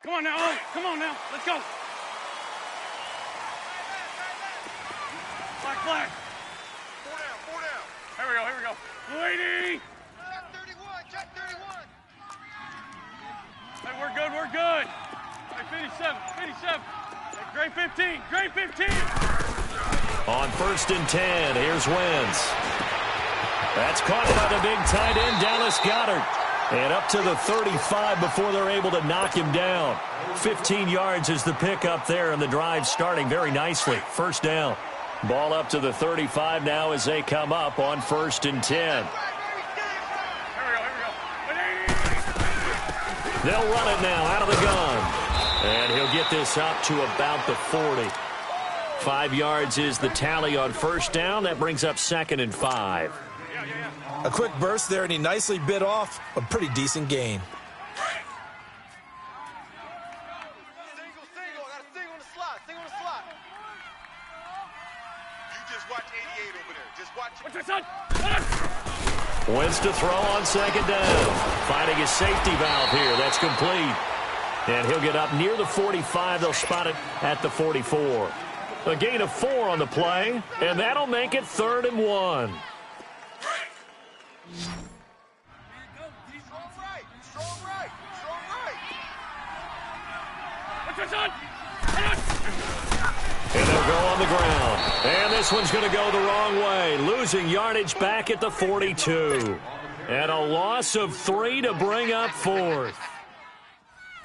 Come on now, Ollie. Come on now. Let's go. Flag. 4 down. Here we go. Lady. Check 31. Hey, we're good. Hey, 57. Hey, grade 15. On 1st and 10, here's Wentz. That's caught by the big tight end, Dallas Goedert. And up to the 35 before they're able to knock him down. 15 yards is the pickup there, and the drive starting very nicely. First down. Ball up to the 35 now as they come up on 1st and 10. Here we go. They'll run it now out of the gun. And he'll get this up to about the 40. 5 yards is the tally on first down. That brings up 2nd and 5. A quick burst there, and he nicely bit off a pretty decent gain. Single. Got a single on the slot. You just watch 88 over there. Just watch it. What's your son? Wentz to throw on 2nd down. Finding his safety valve here. That's complete. And he'll get up near the 45. They'll spot it at the 44. A gain of 4 on the play, and that'll make it 3rd and 1. Strong right. What's your son? And they'll go on the ground. And this one's going to go the wrong way. Losing yardage back at the 42. And a loss of 3 to bring up 4th.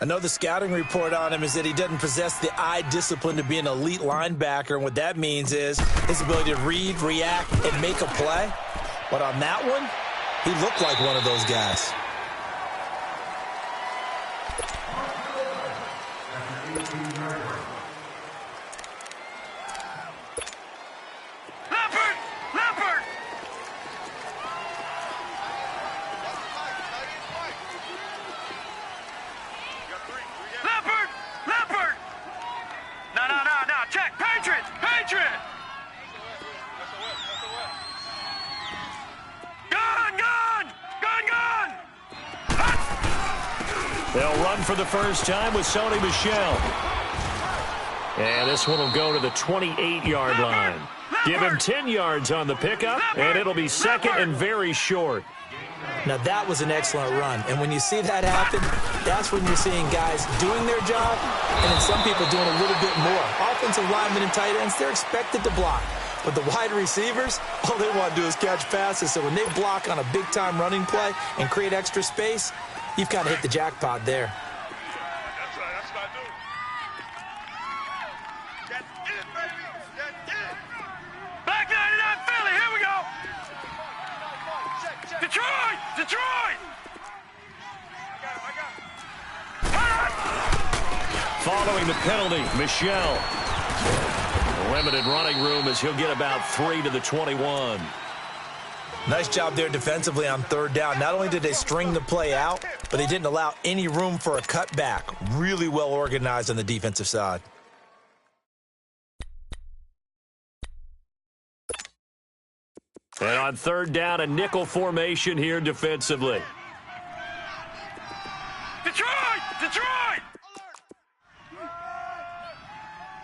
I know the scouting report on him is that he doesn't possess the eye discipline to be an elite linebacker. And what that means is his ability to read, react, and make a play. But on that one, he looked like one of those guys. Leopard! Leopard! No. Check. Patriot! Gun! They'll run for the first time with Sony Michel. And this one will go to the 28-yard line. Give him 10 yards on the pickup, and it'll be 2nd and very short. Now, that was an excellent run. And when you see that happen, that's when you're seeing guys doing their job and then some people doing a little bit more. Offensive linemen and tight ends, they're expected to block. But the wide receivers, all they want to do is catch passes. So when they block on a big-time running play and create extra space, you've kind of hit the jackpot there. That's right. That's what I do. That's it, baby. That's it. Back 99 Philly, here we go! Check. Detroit! I got him. Following the penalty, Michel. Limited running room as he'll get about 3 to the 21. Nice job there defensively on 3rd down. Not only did they string the play out, but they didn't allow any room for a cutback. Really well organized on the defensive side. And on 3rd down, a nickel formation here defensively. Detroit!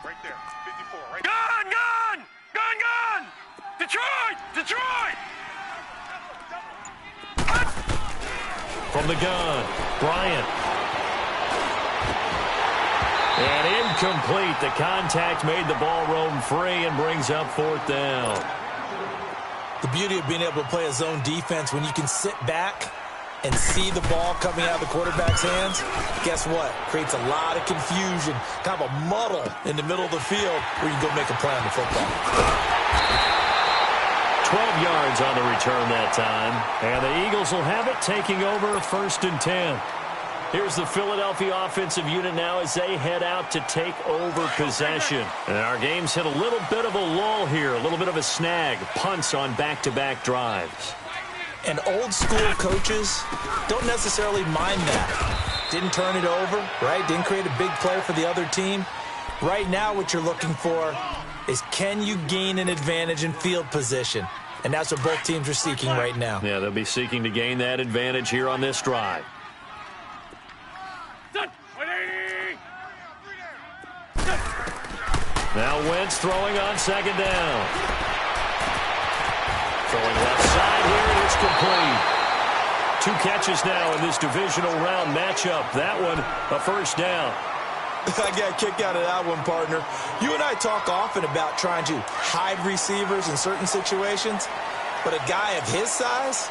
Right there. 54. Right there. Gun! Detroit! From the gun, Bryant. And incomplete. The contact made the ball roam free and brings up 4th down. The beauty of being able to play a zone defense when you can sit back and see the ball coming out of the quarterback's hands, guess what? Creates a lot of confusion, kind of a muddle in the middle of the field where you can go make a play on the football. 12 yards on the return that time. And the Eagles will have it, taking over 1st and 10. Here's the Philadelphia offensive unit now as they head out to take over possession. And our game's hit a little bit of a lull here, a little bit of a snag. Punts on back-to-back drives. And old-school coaches don't necessarily mind that. Didn't turn it over, right? Didn't create a big play for the other team. Right now what you're looking for is can you gain an advantage in field position? And that's what both teams are seeking right now. Yeah, they'll be seeking to gain that advantage here on this drive. 180! Now Wentz throwing on second down. Throwing left side here, and it's complete. 2 catches now in this divisional round matchup. That one, a first down. I got a kick out of that one, partner. You and I talk often about trying to hide receivers in certain situations, but a guy of his size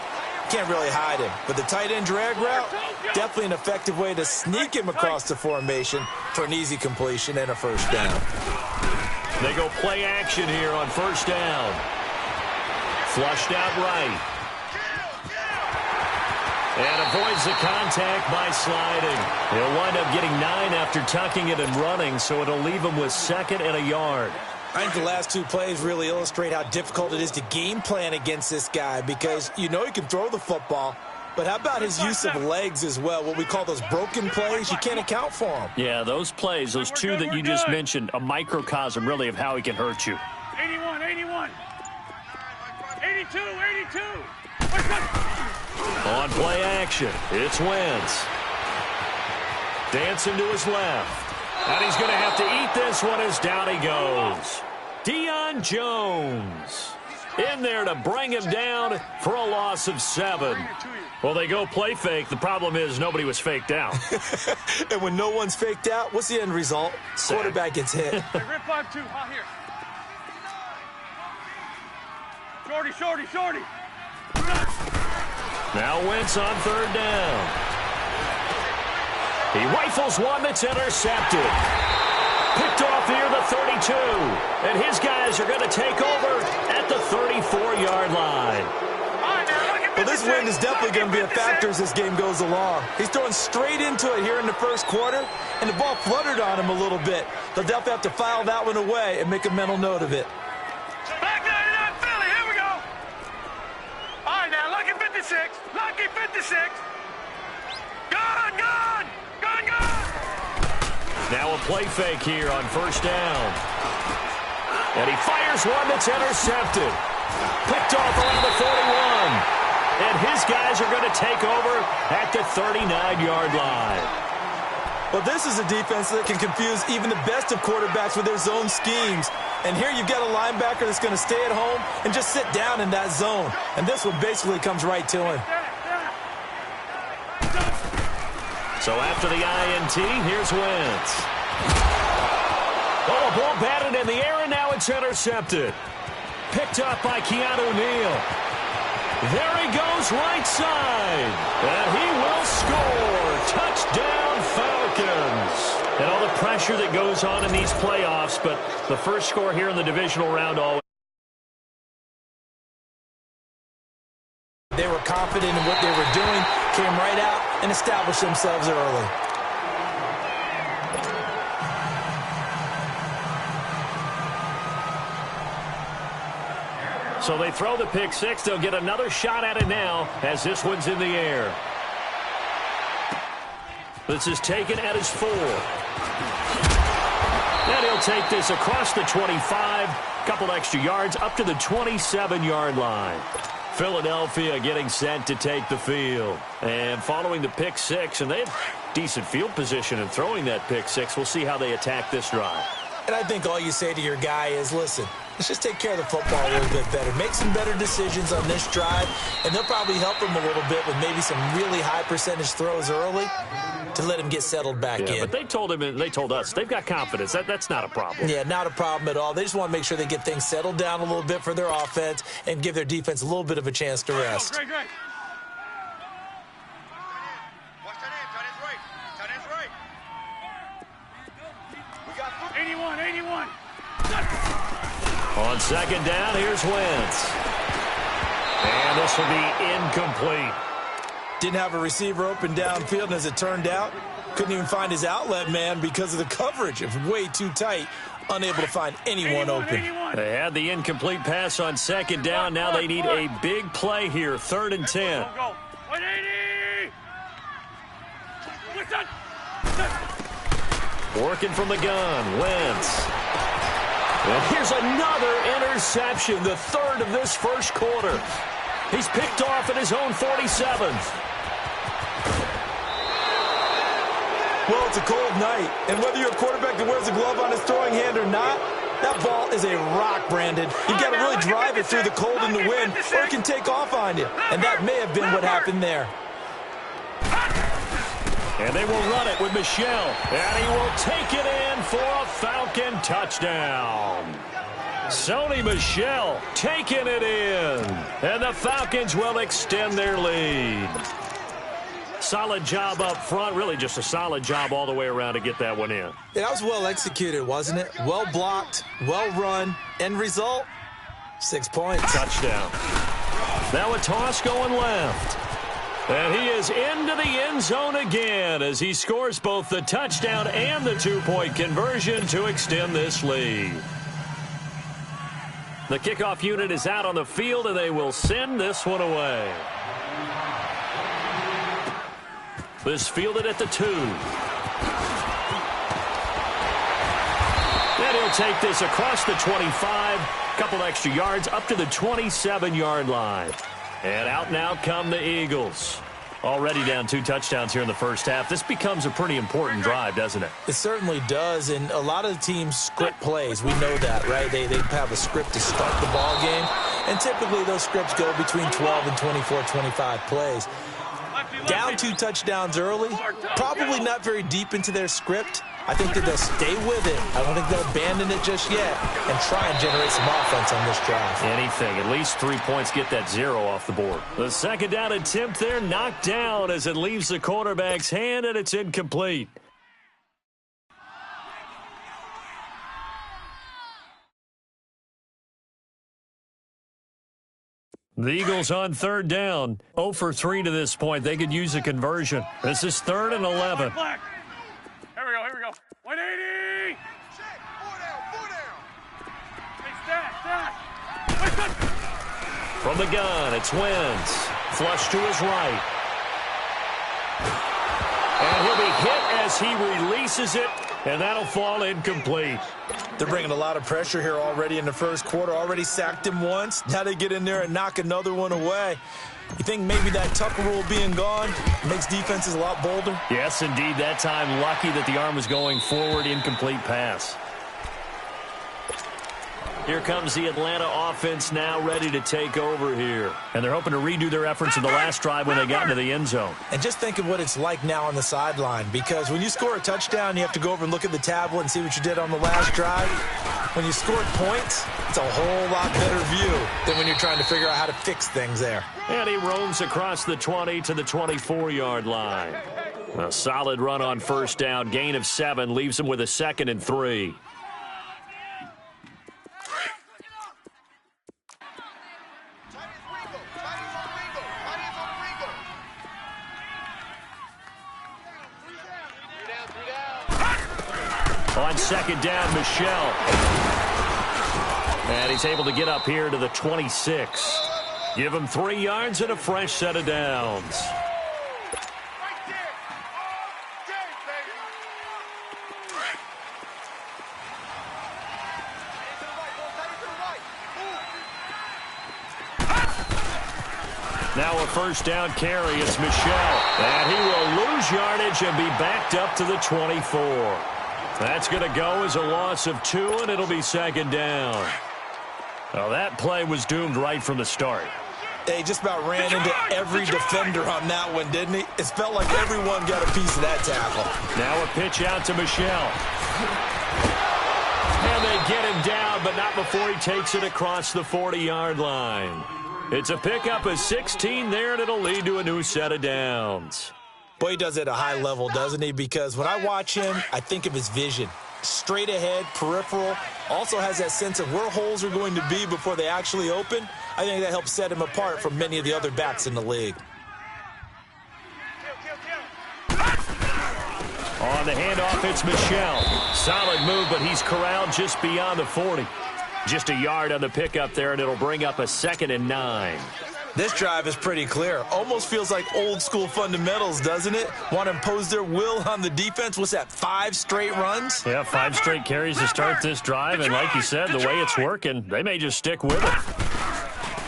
can't really hide him. But the tight end drag route, definitely an effective way to sneak him across the formation for an easy completion and a first down. They go play action here on first down. Flushed out right. And avoids the contact by sliding. He'll wind up getting 9 after tucking it and running, so it'll leave him with 2nd and a yard. I think the last 2 plays really illustrate how difficult it is to game plan against this guy, because you know he can throw the football, but how about his use of legs as well? What we call those broken plays, you can't account for them. Yeah, those plays, those 2 that you just mentioned, a microcosm really of how he can hurt you. 81, 81. 82, 82. On play action, it's Wentz. Dancing to his left. And he's going to have to eat this one as down he goes. Deion Jones in there to bring him down for a loss of 7. Well, they go play fake. The problem is nobody was faked out. And when no one's faked out, what's the end result? Quarterback gets hit. Hey, rip 5-2, out here. Shorty, shorty, shorty. Now Wentz on 3rd down. He rifles one that's intercepted. Picked off near the 32. And his guys are going to take over at the 34-yard line. Well, this wind is definitely going to be a factor as this game goes along. He's throwing straight into it here in the first quarter, and the ball fluttered on him a little bit. They'll definitely have to file that one away and make a mental note of it. Back 99 Philly, here we go. All right, now, lucky 56. Lucky 56. Gone, gone. Gone, gone. Now a play fake here on first down. And he fires one that's intercepted. Picked off around the 41. And his guys are going to take over at the 39-yard line. Well, this is a defense that can confuse even the best of quarterbacks with their zone schemes. And here you've got a linebacker that's going to stay at home and just sit down in that zone. And this one basically comes right to him. So after the INT, here's Wentz. Oh, a ball batted in the air, and now it's intercepted. Picked up by Keanu Neal. There he goes right side. And he will score. Touchdown, Falcons. And all the pressure that goes on in these playoffs, but the first score here in the divisional round always. They were confident in what they were doing, came right out and established themselves early. So they throw the pick six. They'll get another shot at it now as this one's in the air. This is taken at his 4. And he'll take this across the 25. Couple extra yards up to the 27-yard line. Philadelphia getting set to take the field. And following the pick six, and they have decent field position in throwing that pick six. We'll see how they attack this drive. And I think all you say to your guy is, listen, let's just take care of the football a little bit better. Make some better decisions on this drive, and they'll probably help him a little bit with maybe some really high percentage throws early to let him get settled back in. But they told him, and they told us, they've got confidence. That's not a problem. Yeah, not a problem at all. They just want to make sure they get things settled down a little bit for their offense and give their defense a little bit of a chance to rest. Great. Watch that end. Tight end's right. Tight end's right. We got 81. On second down, here's Wentz. And this will be incomplete. Didn't have a receiver open downfield, and as it turned out, couldn't even find his outlet man because of the coverage. It was way too tight, unable to find anyone open. 81. They had the incomplete pass on second down. Now they need a big play here, 3rd and 10. Go. 180. What's that? Working from the gun, Wentz. And here's another interception, the 3rd of this first quarter. He's picked off at his own 47. Well, it's a cold night, and whether you're a quarterback that wears a glove on his throwing hand or not, That ball is a rock, Brandon. You've got to really drive it through the cold and the wind, or it can take off on you. And that may have been what happened there. And they will run it with Michel. And he will take it in for a Falcon touchdown. Sony Michel taking it in. And the Falcons will extend their lead. Solid job up front. Really just a solid job all the way around to get that one in. Yeah, that was well executed, wasn't it? Well blocked, well run. End result, 6 points. Touchdown. Now a toss going left. And he is into the end zone again as he scores both the touchdown and the two-point conversion to extend this lead. The kickoff unit is out on the field, and they will send this one away. This fielded at the 2. And he'll take this across the 25, a couple extra yards up to the 27-yard line. And out now come the Eagles. Already down 2 touchdowns here in the first half. This becomes a pretty important drive, doesn't it? It certainly does, and a lot of the teams script plays. We know that, right? They have a script to start the ball game, and typically those scripts go between 12 and 24, 25 plays. Down 2 touchdowns early, probably not very deep into their script. I think that they'll stay with it. I don't think they'll abandon it just yet and try and generate some offense on this drive. Anything. At least 3 points, get that 0 off the board. The second down attempt there knocked down as it leaves the quarterback's hand, and it's incomplete. The Eagles on third down. 0 for 3 to this point. They could use a conversion. This is 3rd and 11. Black. Here we go. 180. Hey, stack. From the gun, it's Wentz. Flush to his right. And he'll be hit as he releases it, and that'll fall incomplete. They're bringing a lot of pressure here already in the first quarter. Already sacked him once. Now they get in there and knock another one away. You think maybe that Tucker rule being gone makes defenses a lot bolder? Yes, indeed. That time, lucky that the arm was going forward. Incomplete pass. Here comes the Atlanta offense now ready to take over here. And they're hoping to redo their efforts in the last drive when they got into the end zone. And just think of what it's like now on the sideline, because when you score a touchdown, you have to go over and look at the tablet and see what you did on the last drive. When you scored points, it's a whole lot better view than when you're trying to figure out how to fix things there. And he roams across the 20 to the 24-yard line. A solid run on first down. Gain of 7 leaves him with a 2nd and 3. On second down, Michel. And he's able to get up here to the 26. Give him 3 yards and a fresh set of downs. Now a first down carry. It's Michel. And he will lose yardage and be backed up to the 24. That's going to go as a loss of 2, and it'll be second down. Well, that play was doomed right from the start. They just about ran into every defender on that one, didn't he? It felt like everyone got a piece of that tackle. Now a pitch out to Michel. And they get him down, but not before he takes it across the 40-yard line. It's a pickup of 16 there, and it'll lead to a new set of downs. Boy, he does it at a high level, doesn't he? Because when I watch him, I think of his vision. Straight ahead, peripheral. Also has that sense of where holes are going to be before they actually open. I think that helps set him apart from many of the other backs in the league. On the handoff, it's Michel. Solid move, but he's corralled just beyond the 40. Just a yard on the pickup there, and it'll bring up a 2nd and 9. This drive is pretty clear. Almost feels like old-school fundamentals, doesn't it? Want to impose their will on the defense. What's that, 5 straight runs? Yeah, 5 straight carries to start this drive, and like you said, the way it's working, they may just stick with it.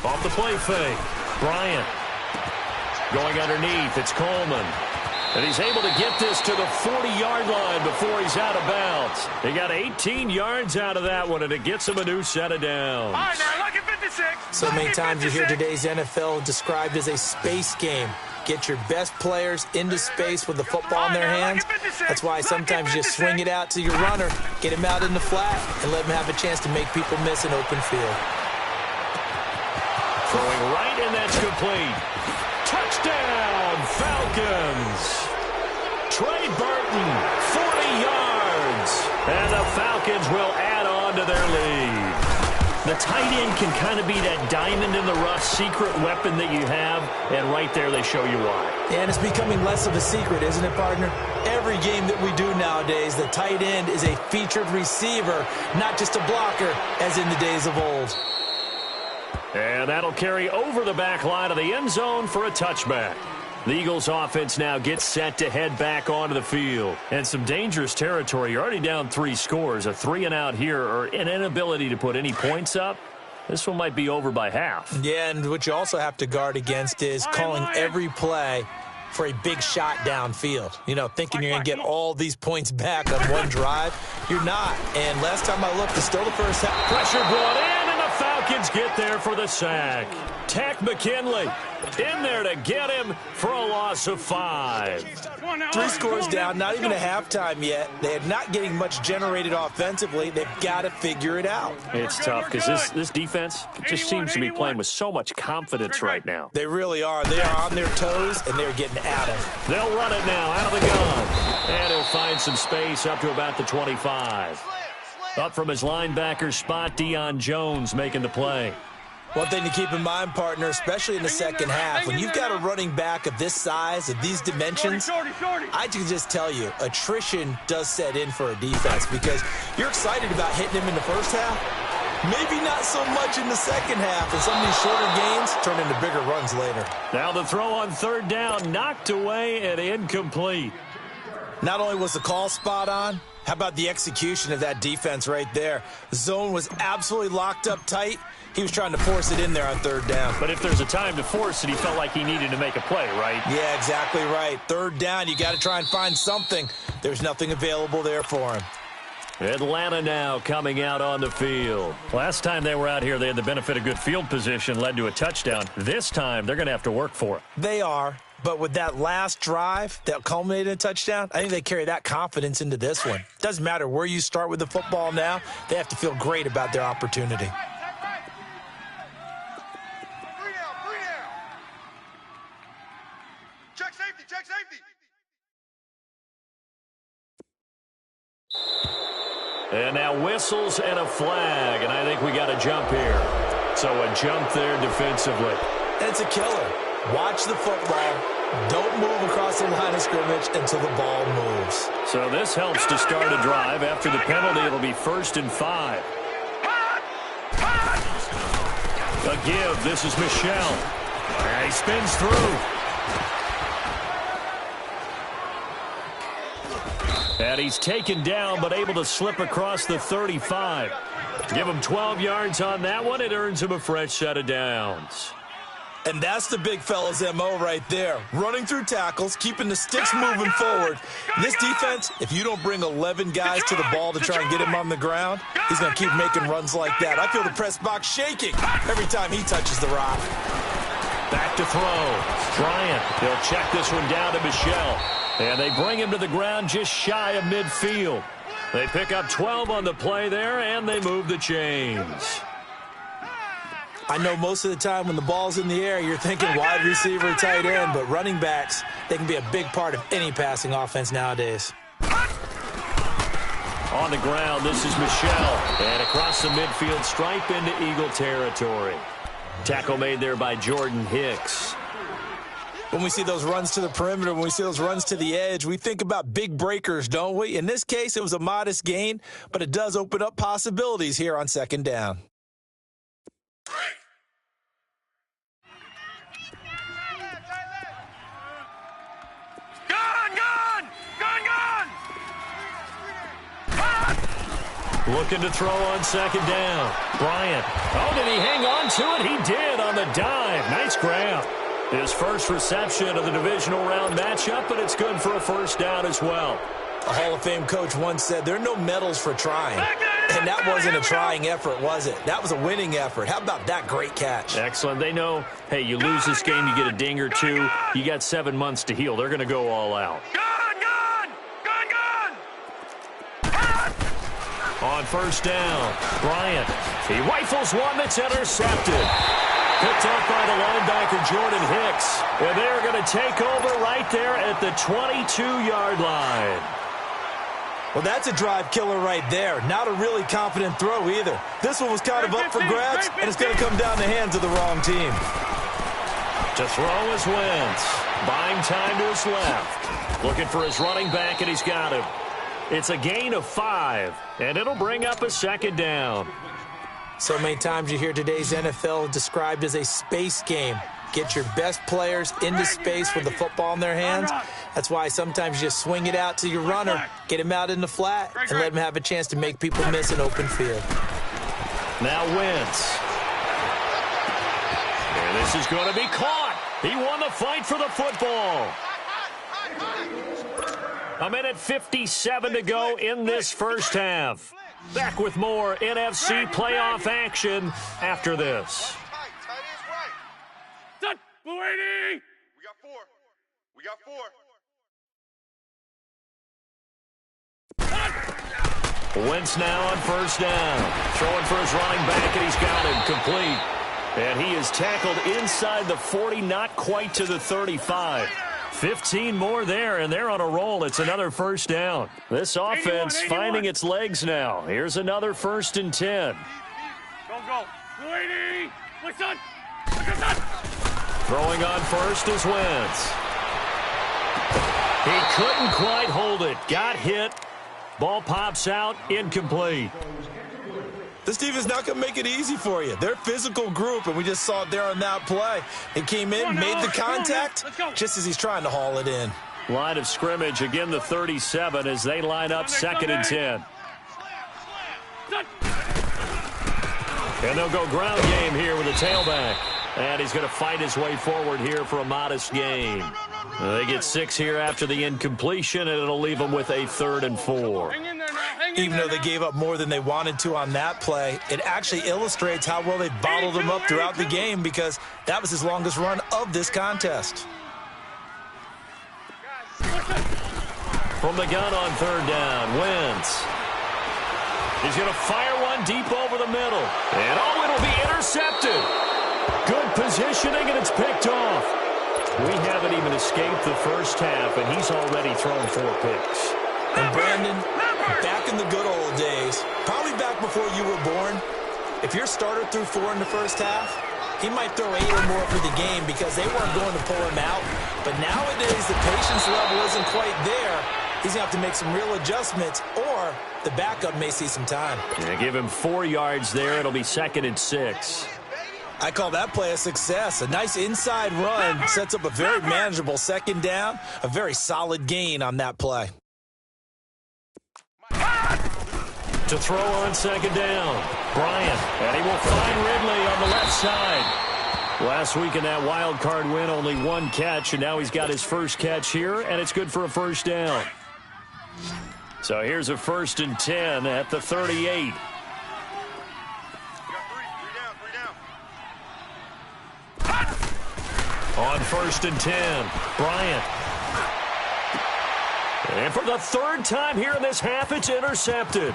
Off the play fake. Bryant. Going underneath, it's Coleman. And he's able to get this to the 40-yard line before he's out of bounds. He got 18 yards out of that one, and it gets him a new set of downs. All right, now, lucky 56. So many times you hear today's NFL described as a space game. Get your best players into space with the football in their hands. That's why sometimes you just swing it out to your runner, get him out in the flat, and let him have a chance to make people miss an open field. Throwing right, and that's complete. Touchdown, Falcons. Trey Burton, 40 yards. And the Falcons will add on to their lead. The tight end can kind of be that diamond in the rough secret weapon that you have, and right there they show you why. And it's becoming less of a secret, isn't it, partner? Every game that we do nowadays, the tight end is a featured receiver, not just a blocker, as in the days of old. And that'll carry over the back line of the end zone for a touchback. The Eagles offense now gets set to head back onto the field. And some dangerous territory. You're already down 3 scores. A 3-and-out here, or an inability to put any points up. This one might be over by half. Yeah, and what you also have to guard against is calling every play for a big shot downfield. You know, thinking you're going to get all these points back on one drive. You're not. And last time I looked, it's still the first half. Pressure brought in, and the Falcons get there for the sack. Tack McKinley in there to get him for a loss of 5. 3 scores down, not even a halftime yet. They're not getting much generated offensively. They've got to figure it out. It's tough because this defense just seems to be playing with so much confidence right now. They really are. They are on their toes, and they're getting at it. They'll run it now out of the gun. And he'll find some space up to about the 25. Up from his linebacker spot, Deion Jones making the play. One thing to keep in mind, partner, especially in the second half, when you've got a running back of this size, of these dimensions, I can just tell you, attrition does set in for a defense because you're excited about hitting him in the first half. Maybe not so much in the second half, and some of these shorter gains turn into bigger runs later. Now the throw on 3rd down, knocked away and incomplete. Not only was the call spot on, how about the execution of that defense right there? The zone was absolutely locked up tight. He was trying to force it in there on 3rd down. But if there's a time to force it, he felt like he needed to make a play, right? Yeah, exactly right. 3rd down, you got to try and find something. There's nothing available there for him. Atlanta now coming out on the field. Last time they were out here, they had the benefit of good field position, led to a touchdown. This time, they're going to have to work for it. They are. But with that last drive that culminated in a touchdown, I think they carry that confidence into this one. Doesn't matter where you start with the football now. They have to feel great about their opportunity. Check safety, check safety. And now whistles and a flag, and I think we got a jump here. So a jump there defensively. And it's a killer. Watch the football. Don't move across the line of scrimmage until the ball moves. So this helps to start a drive. After the penalty, it'll be 1st and 5. A give. This is Michel. And he spins through. And he's taken down, but able to slip across the 35. Give him 12 yards on that one. It earns him a fresh set of downs. And that's the big fella's M.O. right there. Running through tackles, keeping the sticks moving forward. This defense, if you don't bring 11 guys to the ball to try and get him on the ground, he's going to keep making runs like that. I feel the press box shaking every time he touches the rock. Back to throw. Bryant, he'll check this one down to Michel. And they bring him to the ground just shy of midfield. They pick up 12 on the play there, and they move the chains. I know most of the time when the ball's in the air, you're thinking wide receiver, tight end, but running backs, they can be a big part of any passing offense nowadays. On the ground, this is Michel. And across the midfield stripe into Eagle territory. Tackle made there by Jordan Hicks. When we see those runs to the perimeter, when we see those runs to the edge, we think about big breakers, don't we? In this case, it was a modest gain, but it does open up possibilities here on 2nd down. Looking to throw on 2nd down. Bryant. Oh, did he hang on to it? He did on the dive. Nice grab. His first reception of the divisional round matchup, but it's good for a first down as well. A Hall of Fame coach once said there are no medals for trying. And that wasn't a trying effort, was it? That was a winning effort. How about that great catch? Excellent. They know, hey, you lose this game, you get a ding or two. You got 7 months to heal. They're going to go all out. On first down, Bryant. He rifles one that's intercepted. Picked up by the linebacker, Jordan Hicks. And they're going to take over right there at the 22-yard line. Well, that's a drive killer right there. Not a really confident throw either. This one was kind of up for grabs, and it's going to come down the hands of the wrong team. To throw is Wentz. Buying time to his left. Looking for his running back, and he's got him. It's a gain of 5, and it'll bring up a second down. So many times you hear today's NFL described as a space game. Get your best players into space with the football in their hands. That's why sometimes you just swing it out to your runner, get him out in the flat, and let him have a chance to make people miss an open field. Now Wentz. And this is going to be caught. He won the fight for the football. A minute 57 to go in this first half. Back with more NFC playoff action after this. Blue 80! We got 4. We got 4. Wentz now on first down. Throwing for his running back, and he's got him complete. And he is tackled inside the 40, not quite to the 35. 15 more there, and they're on a roll. It's another first down. This offense 81. finding its legs now. Here's another 1st and 10. Go. Blue 80! Look, son! Look, Throwing on first is Wentz. He couldn't quite hold it. Got hit. Ball pops out. Incomplete. This team is not going to make it easy for you. They're a physical group, and we just saw it there on that play. He came in, made the contact, just as he's trying to haul it in. Line of scrimmage, again the 37 as they line up 2nd and 10. And they'll go ground game here with a tailback. And he's going to fight his way forward here for a modest gain. They get 6 here after the incompletion, and it'll leave them with a 3rd and 4. Even though they gave up more than they wanted to on that play, it actually illustrates how well they bottled them up throughout the game, because that was his longest run of this contest. From the gun on 3rd down, Wentz. He's going to fire one deep over the middle. And it'll be intercepted. Good positioning, and it's picked off. We haven't even escaped the first half, and he's already thrown 4 picks. And Brandon, back in the good old days, probably back before you were born, if your starter threw 4 in the first half, he might throw 8 or more for the game because they weren't going to pull him out. But nowadays, the patience level isn't quite there. He's going to have to make some real adjustments, or the backup may see some time. Yeah, give him 4 yards there. It'll be 2nd and 6. I call that play a success. A nice inside run sets up a very manageable 2nd down, a very solid gain on that play. To throw on 2nd down, Bryant, and he will find Ridley on the left side. Last week in that wild card win, only 1 catch, and now he's got his first catch here, and it's good for a first down. So here's a 1st and 10 at the 38. On 1st and 10, Bryant. And for the 3rd time here in this half, it's intercepted.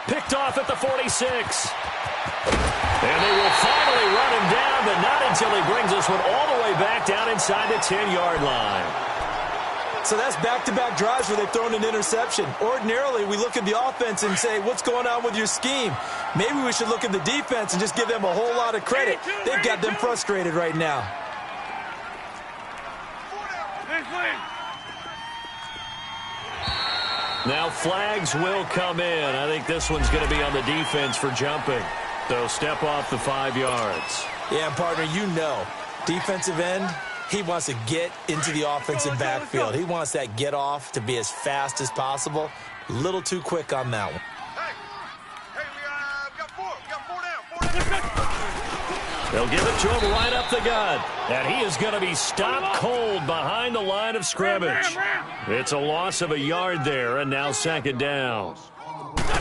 Picked off at the 46. And they will finally run him down, but not until he brings this one all the way back down inside the 10-yard line. So that's back-to-back drives where they've thrown an interception. Ordinarily, we look at the offense and say, what's going on with your scheme? Maybe we should look at the defense and just give them a whole lot of credit. They've got them frustrated right now. Now flags will come in. I think this one's going to be on the defense for jumping. They'll step off the 5 yards. Yeah, partner, you know, defensive end, he wants to get into the offensive backfield. He wants that get off to be as fast as possible. A little too quick on that one. Hey, we got 4. We got 4 down. 4 down. They'll give it to him right up the gut. And he is going to be stopped cold behind the line of scrimmage. It's a loss of a yard there, and now second down.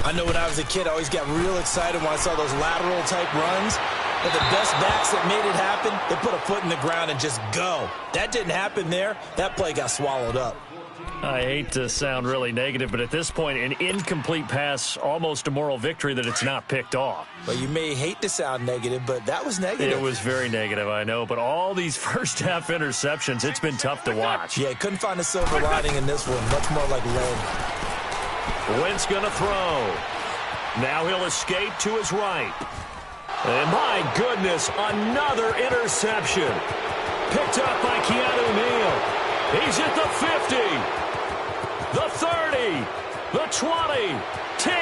I know when I was a kid, I always got real excited when I saw those lateral-type runs. But the best backs that made it happen, they put a foot in the ground and just go. That didn't happen there. That play got swallowed up. I hate to sound really negative, but at this point, an incomplete pass, almost a moral victory that it's not picked off. Well, you may hate to sound negative, but that was negative. It was very negative, I know, but all these first-half interceptions, it's been tough to watch. Yeah, couldn't find a silver lining in this one. Much more like lead. Wentz going to throw. Now he'll escape to his right. And my goodness, another interception. Picked up by Keanu Neal. He's at the 50. The 30, the 20, 10,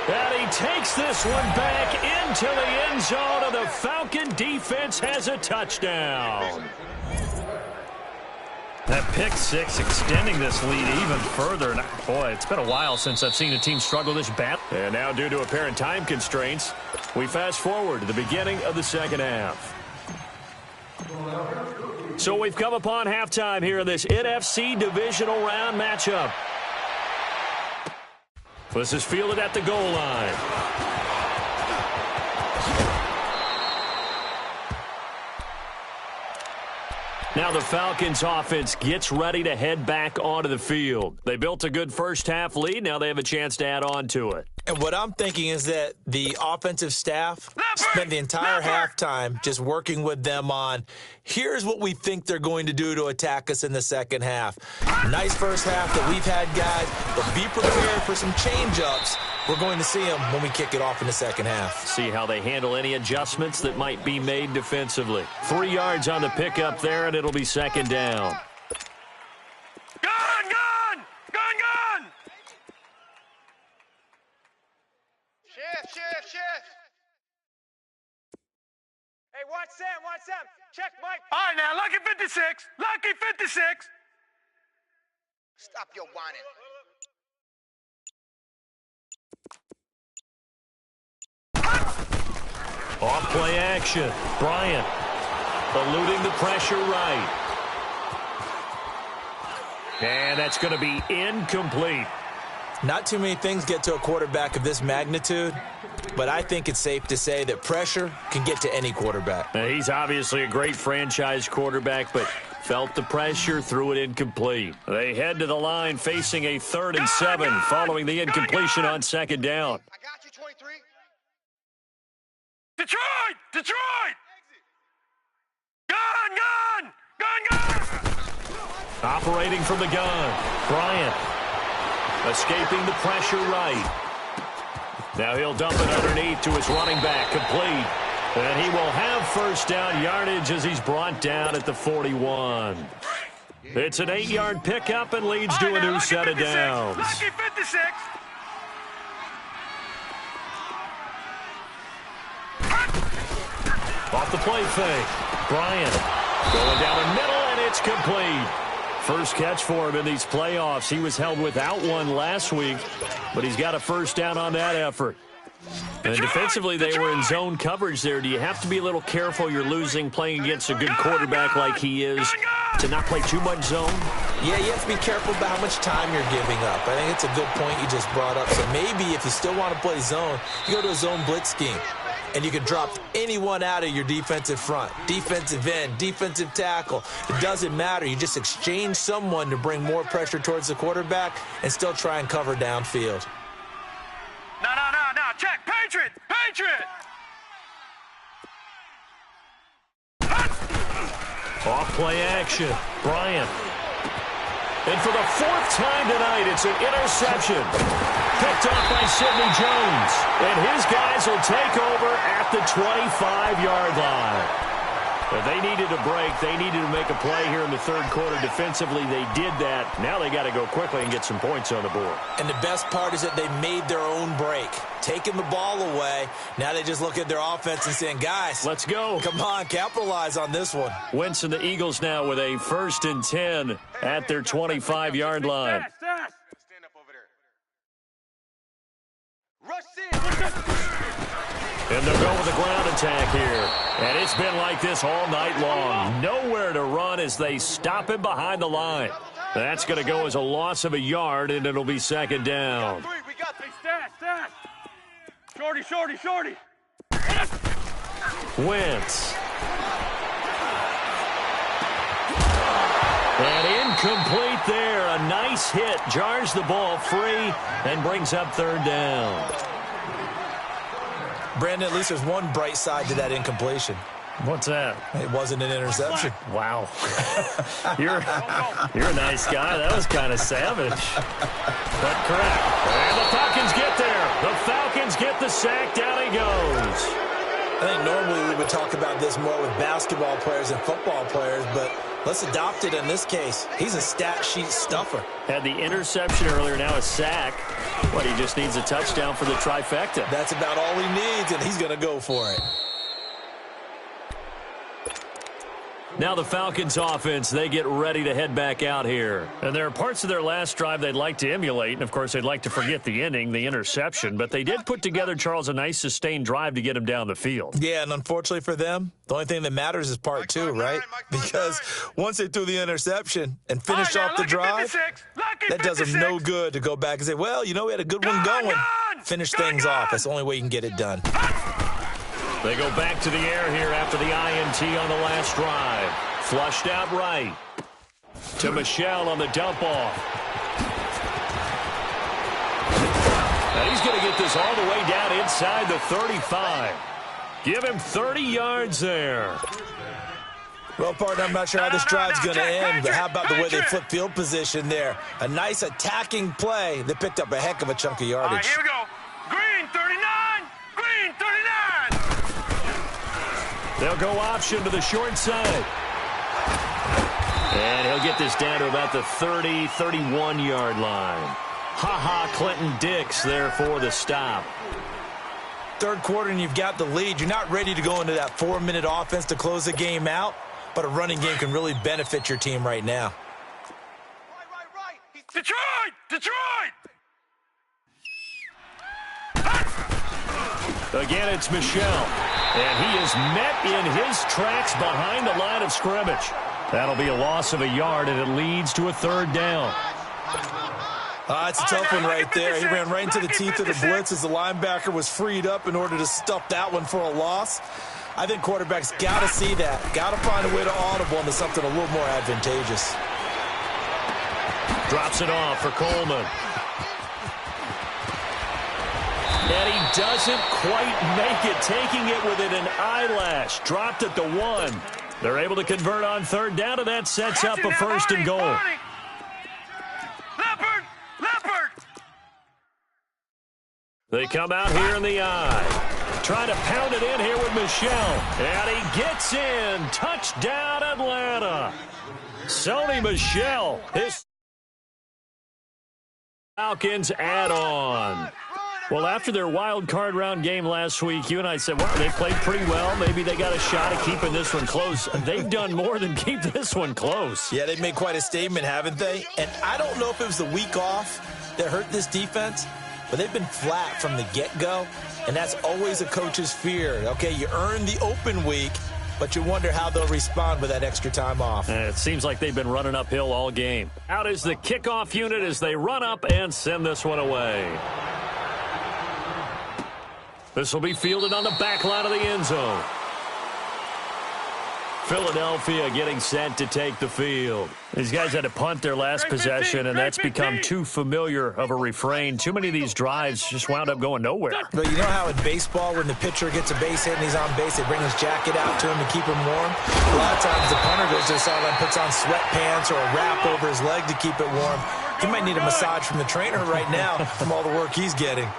and he takes this one back into the end zone, and the Falcon defense has a touchdown. That pick six extending this lead even further. And boy, it's been a while since I've seen a team struggle this bad. And now, due to apparent time constraints, we fast forward to the beginning of the second half. So we've come upon halftime here in this NFC divisional round matchup. This is fielded at the goal line. Now the Falcons offense gets ready to head back onto the field. They built a good first-half lead. Now they have a chance to add on to it. And what I'm thinking is that the offensive staff spent the entire halftime just working with them on, here's what we think they're going to do to attack us in the second half. Nice first half that we've had, guys, but be prepared for some change-ups. We're going to see them when we kick it off in the second half. See how they handle any adjustments that might be made defensively. 3 yards on the pickup there, and it'll be second down. Gun! Shift! Hey, watch Sam. Check Mike. All right, now, lucky 56. Stop your whining. Off play action. Bryant eluding the pressure right. And that's going to be incomplete. Not too many things get to a quarterback of this magnitude, but I think it's safe to say that pressure can get to any quarterback. Now, he's obviously a great franchise quarterback, but felt the pressure, threw it incomplete. They head to the line facing a 3rd and 7 following the incompletion on second down. I got you, 23. Detroit! Gun! Operating from the gun. Bryant escaping the pressure right. Now he'll dump it underneath to his running back, complete. And he will have first down yardage as he's brought down at the 41. It's an 8-yard pickup and leads to a new set of downs. Lucky 56. Off the play fake. Bryant going down the middle, and it's complete. First catch for him in these playoffs. He was held without one last week, but he's got a first down on that effort. And defensively, they were in zone coverage there. Do you have to be a little careful? You're losing playing against a good quarterback like he is to not play too much zone? Yeah, you have to be careful about how much time you're giving up. I think it's a good point you just brought up. So maybe if you still want to play zone, you go to a zone blitz scheme. And you can drop anyone out of your defensive front, defensive end, defensive tackle. It doesn't matter. You just exchange someone to bring more pressure towards the quarterback and still try and cover downfield. No. Check. Patriot. Off play action. Bryant. And for the 4th time tonight, it's an interception. Picked up by Sidney Jones. And his guys will take over at the 25-yard line. But they needed a break. They needed to make a play here in the 3rd quarter. Defensively, they did that. Now they got to go quickly and get some points on the board. And the best part is that they made their own break, taking the ball away. Now they just look at their offense and saying, guys, let's go. Come on, capitalize on this one. Wentz and the Eagles now with a 1st and 10 at their 25-yard line. Stand up over there. Rush in. And they'll go with the ground attack here. And it's been like this all night long. Nowhere to run as they stop him behind the line. That's going to go as a loss of a yard, and it'll be second down. We got three. Stash. Shorty. Wentz. And incomplete there. A nice hit. Jars the ball free and brings up third down. Brandon, at least there's one bright side to that incompletion. What's that? It wasn't an interception. Wow. You're a nice guy. That was kind of savage. But correct. And the Falcons get there. The Falcons get the sack. Down he goes. I think normally we would talk about this more with basketball players and football players, but let's adopt it in this case. He's a stat sheet stuffer. Had the interception earlier, now a sack. What, he just needs a touchdown for the trifecta. That's about all he needs, and he's going to go for it. Now the Falcons offense, they get ready to head back out here. And there are parts of their last drive they'd like to emulate. And, of course, they'd like to forget the ending, the interception. But they did put together, Charles, a nice sustained drive to get him down the field. Yeah, and unfortunately for them, the only thing that matters is part two, right? Because once they threw the interception and finished off the drive, that does them no good to go back and say, well, you know, we had a good one going. Finish things off. That's the only way you can get it done. They go back to the air here after the INT on the last drive. Flushed out right. To Michel on the dump off. And he's going to get this all the way down inside the 35. Give him 30 yards there. Well, partner, I'm not sure how this drive's going to end, but how about the way they flip field position there? A nice attacking play that picked up a heck of a chunk of yardage. All right, here we go. Green 39. Green 39. They'll go option to the short side. And he'll get this down to about the 30, 31-yard line. Clinton Dix there for the stop. Third quarter and you've got the lead. You're not ready to go into that 4-minute offense to close the game out, but a running game can really benefit your team right now. Right. Detroit! Again, it's Michel. And he is met in his tracks behind the line of scrimmage. That'll be a loss of a yard, and it leads to a third down. It's a tough one right there. He ran right into the teeth of the blitz as the linebacker was freed up in order to stuff that one for a loss. I think quarterbacks got to see that. Got to find a way to audible into something a little more advantageous. Drops it off for Coleman. And he doesn't quite make it, taking it within an eyelash. Dropped at the 1. They're able to convert on third down, and that sets up a first and goal. Leopard! They come out here in the eye. Trying to pound it in here with Michel. And he gets in. Touchdown, Atlanta. Sony Michel. His Falcons add-on. Well, after their wild card round game last week, you and I said, well, they played pretty well. Maybe they got a shot at keeping this one close. They've done more than keep this one close. Yeah, they've made quite a statement, haven't they? And I don't know if it was the week off that hurt this defense, but they've been flat from the get-go, and that's always a coach's fear. Okay, you earn the open week, but you wonder how they'll respond with that extra time off. And it seems like they've been running uphill all game. Out is the kickoff unit as they run up and send this one away. This will be fielded on the back line of the end zone. Philadelphia getting set to take the field. These guys had to punt their last possession, and that's become too familiar of a refrain. Too many of these drives just wound up going nowhere. But you know how in baseball, when the pitcher gets a base hit and he's on base, they bring his jacket out to him to keep him warm? A lot of times the punter goes to the sideline, puts on sweatpants or a wrap over his leg to keep it warm. He might need a massage from the trainer right now from all the work he's getting.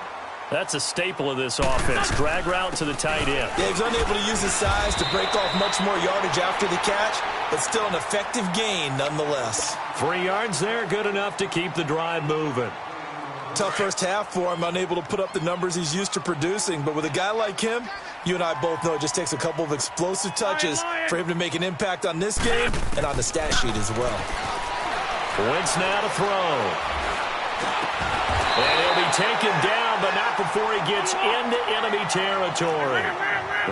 That's a staple of this offense. Drag route to the tight end. Yeah, he's unable to use his size to break off much more yardage after the catch, but still an effective gain nonetheless. 3 yards there, good enough to keep the drive moving. Tough first half for him, unable to put up the numbers he's used to producing. But with a guy like him, you and I both know it just takes a couple of explosive touches for him to make an impact on this game and on the stat sheet as well. Wentz now to throw. And he'll be taken down, but not before he gets into enemy territory.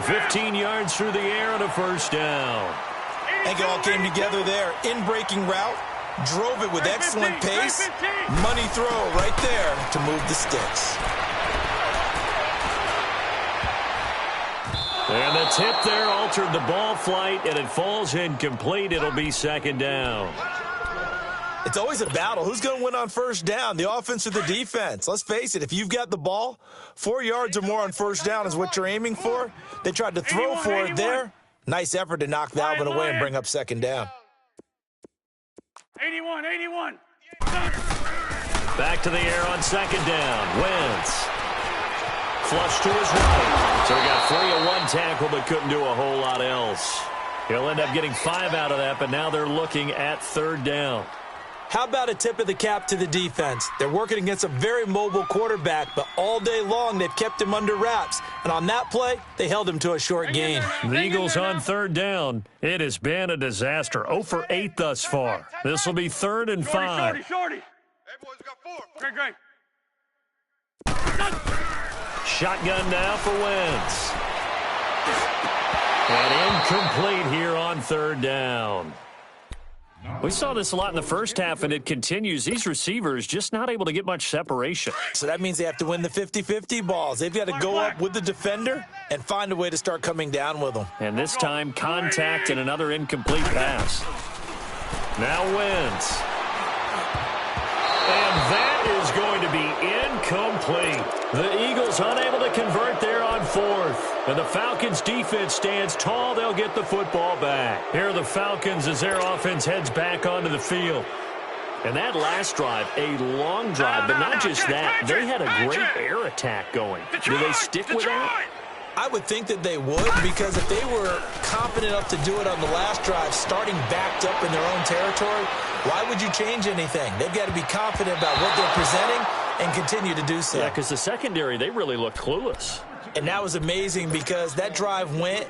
15 yards through the air and a first down. I think it all came together there. In-breaking route, drove it with excellent pace. Money throw right there to move the sticks. And the tip there altered the ball flight, and it falls incomplete. It'll be second down. It's always a battle. Who's going to win on first down, the offense or the defense? Let's face it, if you've got the ball, 4 yards or more on first down is what you're aiming for. They tried to throw for it there. Nice effort to knock that one away and bring up second down. 81. Back to the air on second down. Wentz. Flush to his right. So he got 3 of 1 tackle, but couldn't do a whole lot else. He'll end up getting 5 out of that, but now they're looking at third down. How about a tip of the cap to the defense? They're working against a very mobile quarterback, but all day long they've kept him under wraps. And on that play, they held him to a short gain. The Eagles on third down. It has been a disaster. 0 for 8 thus far. This will be 3rd and 5. Shorty. Hey, boys, got 4. Great. Shotgun now for Wentz. And incomplete here on third down. We saw this a lot in the first half, and it continues. These receivers just not able to get much separation. So that means they have to win the 50-50 balls. They've got to go up with the defender and find a way to start coming down with them. And this time, contact and another incomplete pass. Now Wentz. And that is going to be incomplete. The Eagles unable to convert there on 4th. And the Falcons' defense stands tall. They'll get the football back. Here are the Falcons as their offense heads back onto the field. And that last drive, a long drive, but not just that. They had a great air attack going. Do they stick with that? I would think that they would, because if they were confident enough to do it on the last drive, starting backed up in their own territory, why would you change anything? They've got to be confident about what they're presenting and continue to do so. Yeah, because the secondary, they really look clueless. And that was amazing because that drive went,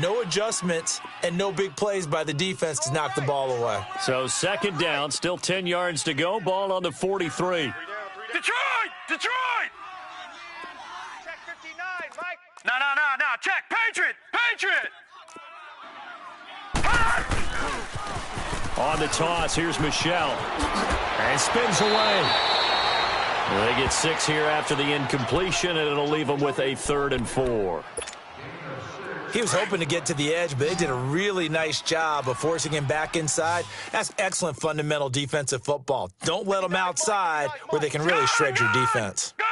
no adjustments, and no big plays by the defense to knock the ball away. So second down, still 10 yards to go, ball on the 43. Detroit! Check 59, Mike. No. Check. Patriot! On the toss, here's Michelle. And spins away. They get 6 here after the incompletion, and it'll leave them with a 3rd and 4. He was hoping to get to the edge, but they did a really nice job of forcing him back inside. That's excellent fundamental defensive football. Don't let them outside where they can really shred your defense. Gun!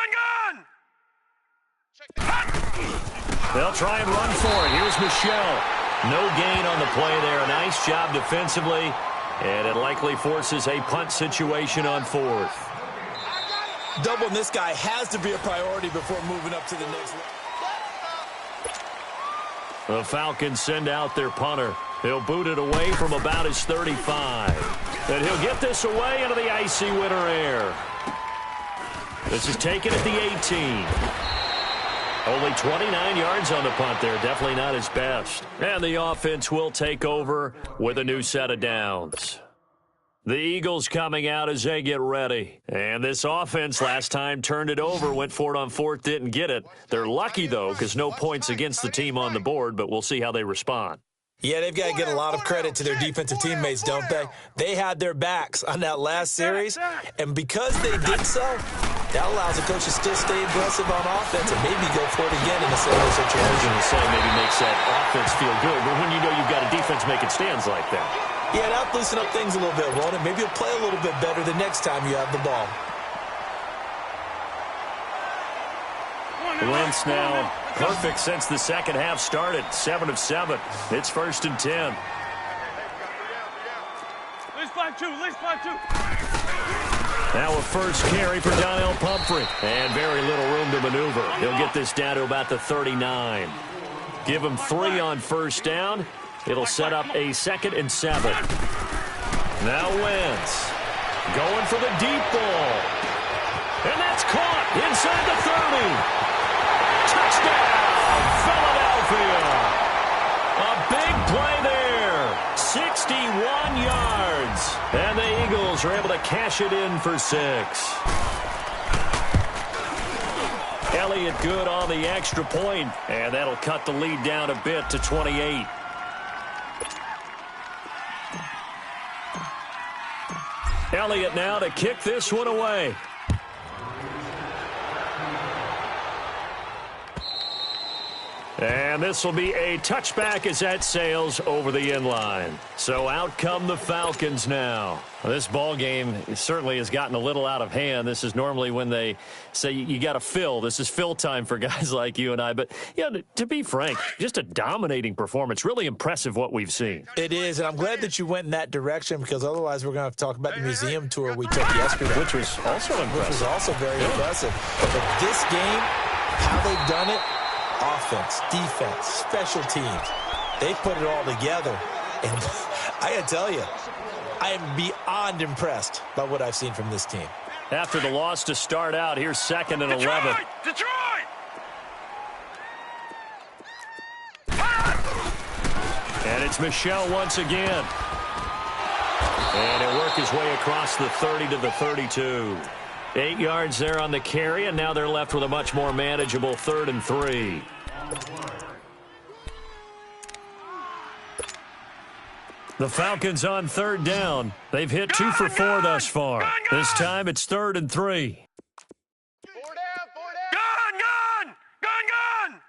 They'll try and run for it. Here's Michelle. No gain on the play there. A nice job defensively, and it likely forces a punt situation on 4th. Doubling this guy has to be a priority before moving up to the next level. The Falcons send out their punter. He'll boot it away from about his 35. And he'll get this away into the icy winter air. This is taken at the 18. Only 29 yards on the punt there. Definitely not his best. And the offense will take over with a new set of downs. The Eagles coming out as they get ready. And this offense last time turned it over, went for it on 4th, didn't get it. They're lucky, though, because no points against the team on the board, but we'll see how they respond. Yeah, they've got to get a lot of credit to their defensive teammates, don't they? They had their backs on that last series, and because they did so, that allows the coach to still stay aggressive on offense and maybe go for it again in a similar situation. I was going to say maybe makes that offense feel good, but when you know you've got a defense making stands like that. Yeah, that'll loosen up things a little bit, won't it? Maybe you'll play a little bit better the next time you have the ball. Wentz now perfect since the second half started. 7 of 7. It's 1st and 10. Let's play two. Now a first carry for Donnell Pumphrey. And very little room to maneuver. He'll get this down to about the 39. Give him 3 on first down. It'll set up a 2nd and 7. Now Wentz going for the deep ball. And that's caught inside the 30. Touchdown, Philadelphia. A big play there. 61 yards. And the Eagles are able to cash it in for 6. Elliott good on the extra point, and that'll cut the lead down a bit to 28. Elliott now to kick this one away. And this will be a touchback as that sails over the inline. So out come the Falcons now. This ball game certainly has gotten a little out of hand. This is normally when they say you got to fill. This is fill time for guys like you and I. But, yeah, to be frank, just a dominating performance. Really impressive what we've seen. It is, and I'm glad that you went in that direction because otherwise we're going to have to talk about the museum tour we took yesterday. Which was also impressive. Which was also very impressive. But this game, how they've done it, offense, defense, special teams, they put it all together. And I got to tell you, I am beyond impressed by what I've seen from this team. After the loss to start out, here's 2nd and 11. Detroit! And it's Michel once again. And he'll work his way across the 30 to the 32. 8 yards there on the carry, and now they're left with a much more manageable 3rd and 3. The Falcons on 3rd down. They've hit 2 for 4 thus far. This time it's 3rd and 3. 4 down, 4 down. Gun!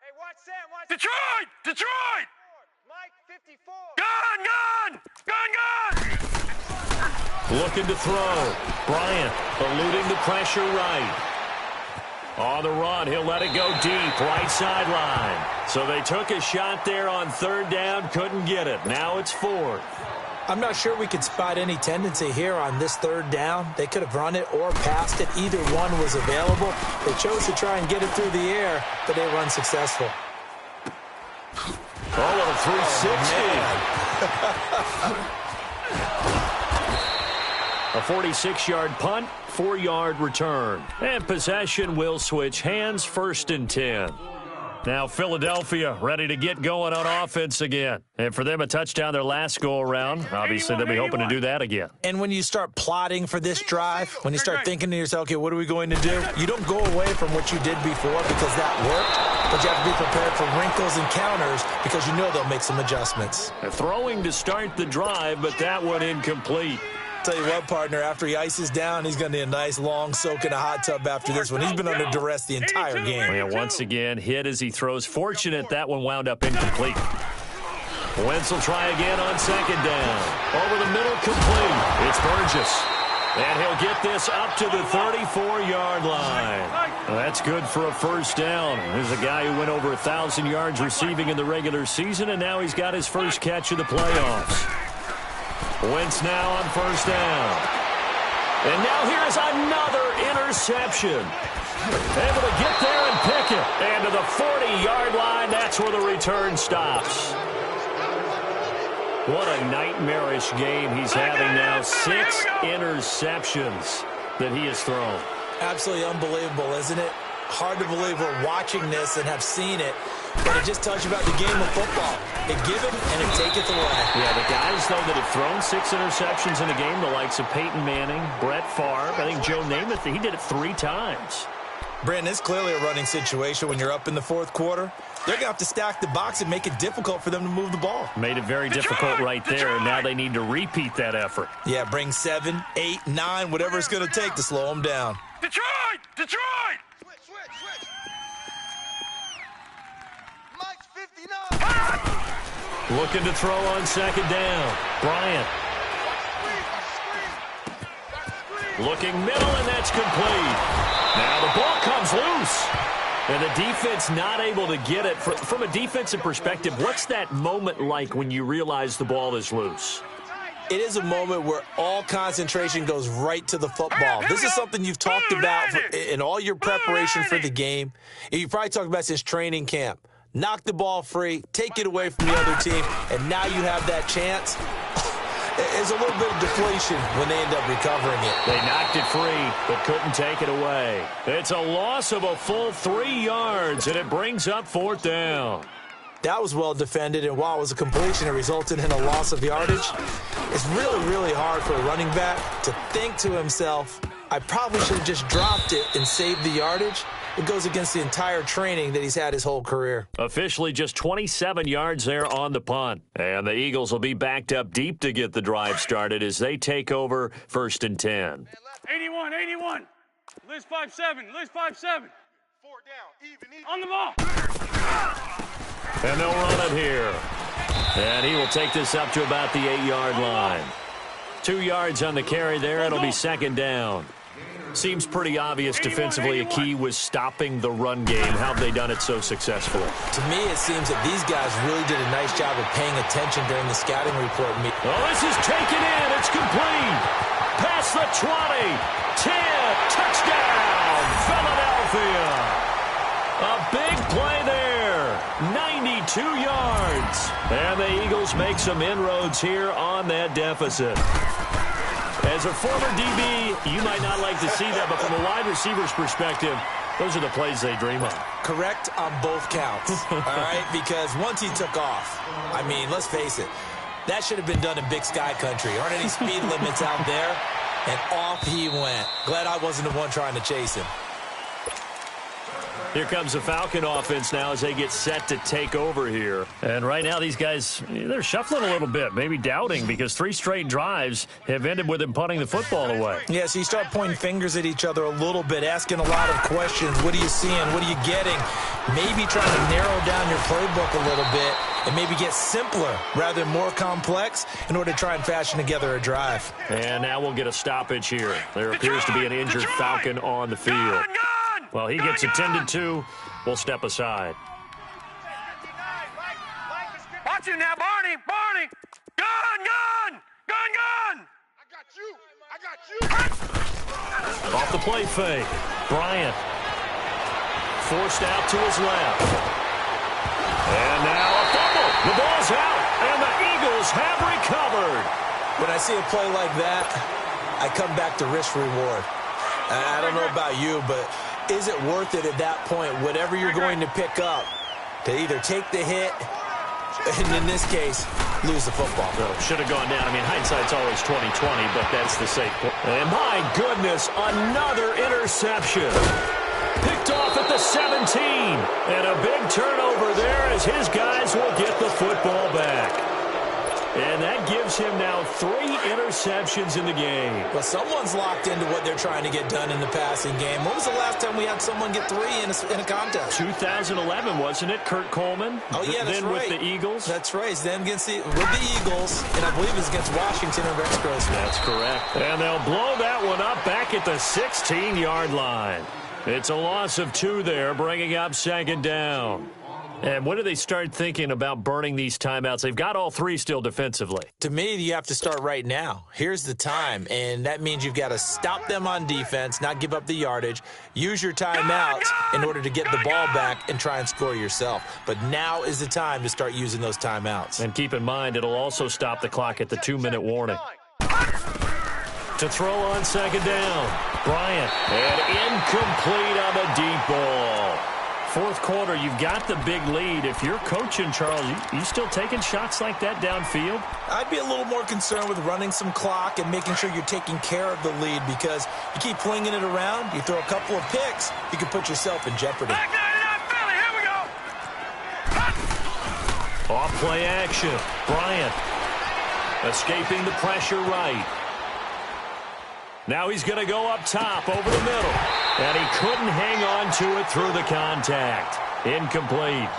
Hey, watch Sam, watch Detroit! Mike, 54. Gun! Looking to throw. Bryant eluding the pressure right. On the run, he'll let it go deep, right sideline. So they took a shot there on 3rd down, couldn't get it. Now it's 4th. I'm not sure we could spot any tendency here on this 3rd down. They could have run it or passed it. Either one was available. They chose to try and get it through the air, but they were unsuccessful. Oh, a 360. A 46-yard punt, 4-yard return. And possession will switch hands, 1st and 10. Now Philadelphia ready to get going on offense again. And for them, a touchdown their last go-around. Obviously, they'll be hoping to do that again. And when you start plotting for this drive, when you start thinking to yourself, okay, what are we going to do? You don't go away from what you did before because that worked, but you have to be prepared for wrinkles and counters because you know they'll make some adjustments. Throwing to start the drive, but that one incomplete. Tell you what, partner, after he ices down, he's going to need a nice long soak in a hot tub after this one. He's been under duress the entire game. Yeah, once again, hit as he throws. Fortunate that one wound up incomplete. Wentz will try again on 2nd down. Over the middle, complete. It's Burgess. And he'll get this up to the 34-yard line. That's good for a 1st down. There's a guy who went over 1,000 yards receiving in the regular season, and now he's got his first catch of the playoffs. Wentz now on 1st down. And now here's another interception. Able to get there and pick it. And to the 40-yard line, that's where the return stops. What a nightmarish game he's having now. 6 interceptions that he has thrown. Absolutely unbelievable, isn't it? Hard to believe we're watching this and have seen it, but it just tells you about the game of football. It give it and it take it away. Yeah, the guys, though, that have thrown 6 interceptions in a game, the likes of Peyton Manning, Brett Favre, I think Joe Namath, he did it 3 times. Brandon, it's clearly a running situation when you're up in the 4th quarter. They're going to have to stack the box and make it difficult for them to move the ball. Made it very difficult right there. Now they need to repeat that effort. Yeah, bring 7, 8, 9, whatever it's going to take to slow them down. Detroit! Switch. Mike's 59. Looking to throw on 2nd down. Bryant. Looking middle, and that's complete. Now the ball comes loose. And the defense not able to get it. From a defensive perspective, what's that moment like when you realize the ball is loose? It is a moment where all concentration goes right to the football. This is something you've talked about in all your preparation for the game. You probably talked about since training camp. Knock the ball free, take it away from the other team, and now you have that chance. There's a little bit of deflation when they end up recovering it. They knocked it free, but couldn't take it away. It's a loss of a full 3 yards, and it brings up 4th down. That was well defended, and while it was a completion, it resulted in a loss of yardage. It's really, really hard for a running back to think to himself, I probably should have just dropped it and saved the yardage. it goes against the entire training that he's had his whole career. Officially just 27 yards there on the punt. And the Eagles will be backed up deep to get the drive started as they take over 1st and 10. 81, 81. Liz 5-7, Liz 5-7. 4 down, even. On the ball. And they'll run it here. And he will take this up to about the 8-yard line. 2 yards on the carry there. It'll be 2nd down. Seems pretty obvious defensively a key was stopping the run game. How have they done it so successfully? To me, it seems that these guys really did a nice job of paying attention during the scouting report meeting. Oh, this is taken in. It's complete. Past the 20. 10. Touchdown, Philadelphia. A big play there. 92 yards. And the Eagles make some inroads here on that deficit. As a former DB, you might not like to see that, but from a wide receiver's perspective, those are the plays they dream of. Correct on both counts, all right? Because once he took off, I mean, let's face it, that should have been done in Big Sky Country. Aren't any speed limits out there? And off he went. Glad I wasn't the one trying to chase him. Here comes the Falcon offense now as they get set to take over here. And right now these guys, they're shuffling a little bit, maybe doubting, because 3 straight drives have ended with them punting the football away. Yeah, so you start pointing fingers at each other a little bit, asking a lot of questions. What are you seeing? What are you getting? Maybe trying to narrow down your playbook a little bit and maybe get simpler rather than more complex in order to try and fashion together a drive. And now we'll get a stoppage here. There appears to be an injured Falcon on the field. Well, he gets attended to. We'll step aside. Watch him now, Barney. Barney. Gun. I got you. Off the play fake. Bryant. Forced out to his left. And now a fumble. The ball's out. And the Eagles have recovered. When I see a play like that, I come back to risk reward. I don't know about you, but is it worth it at that point, whatever you're going to pick up, to either take the hit, and in this case, lose the football? So should have gone down. I mean, hindsight's always 20/20, but that's the safe point. And my goodness, another interception. Picked off at the 17. And a big turnover there as his guys will get the football back. And that gives him now 3 interceptions in the game. Well, someone's locked into what they're trying to get done in the passing game. When was the last time we had someone get 3 in a contest? 2011, wasn't it? Kurt Coleman. Oh, yeah, that's then right. with the Eagles. That's right. It's them with the Eagles, and I believe it's against Washington and Rex Grossman. That's correct. And they'll blow that one up back at the 16-yard line. It's a loss of 2 there, bringing up 2nd down. And when do they start thinking about burning these timeouts? They've got all 3 still defensively. To me, you have to start right now. Here's the time, and that means you've got to stop them on defense, not give up the yardage, use your timeouts in order to get the ball back and try and score yourself. But now is the time to start using those timeouts. And keep in mind, it'll also stop the clock at the 2-minute warning. To throw on 2nd down, Bryant. And incomplete on the deep ball. 4th quarter, you've got the big lead. If you're coaching, Charles, you still taking shots like that downfield? I'd be a little more concerned with running some clock and making sure you're taking care of the lead, because you keep flinging it around, you throw a couple of picks, you can put yourself in jeopardy. Here we go. Off play action. Bryant escaping the pressure right. Now he's going to go up top over the middle. And he couldn't hang on to it through the contact. Incomplete.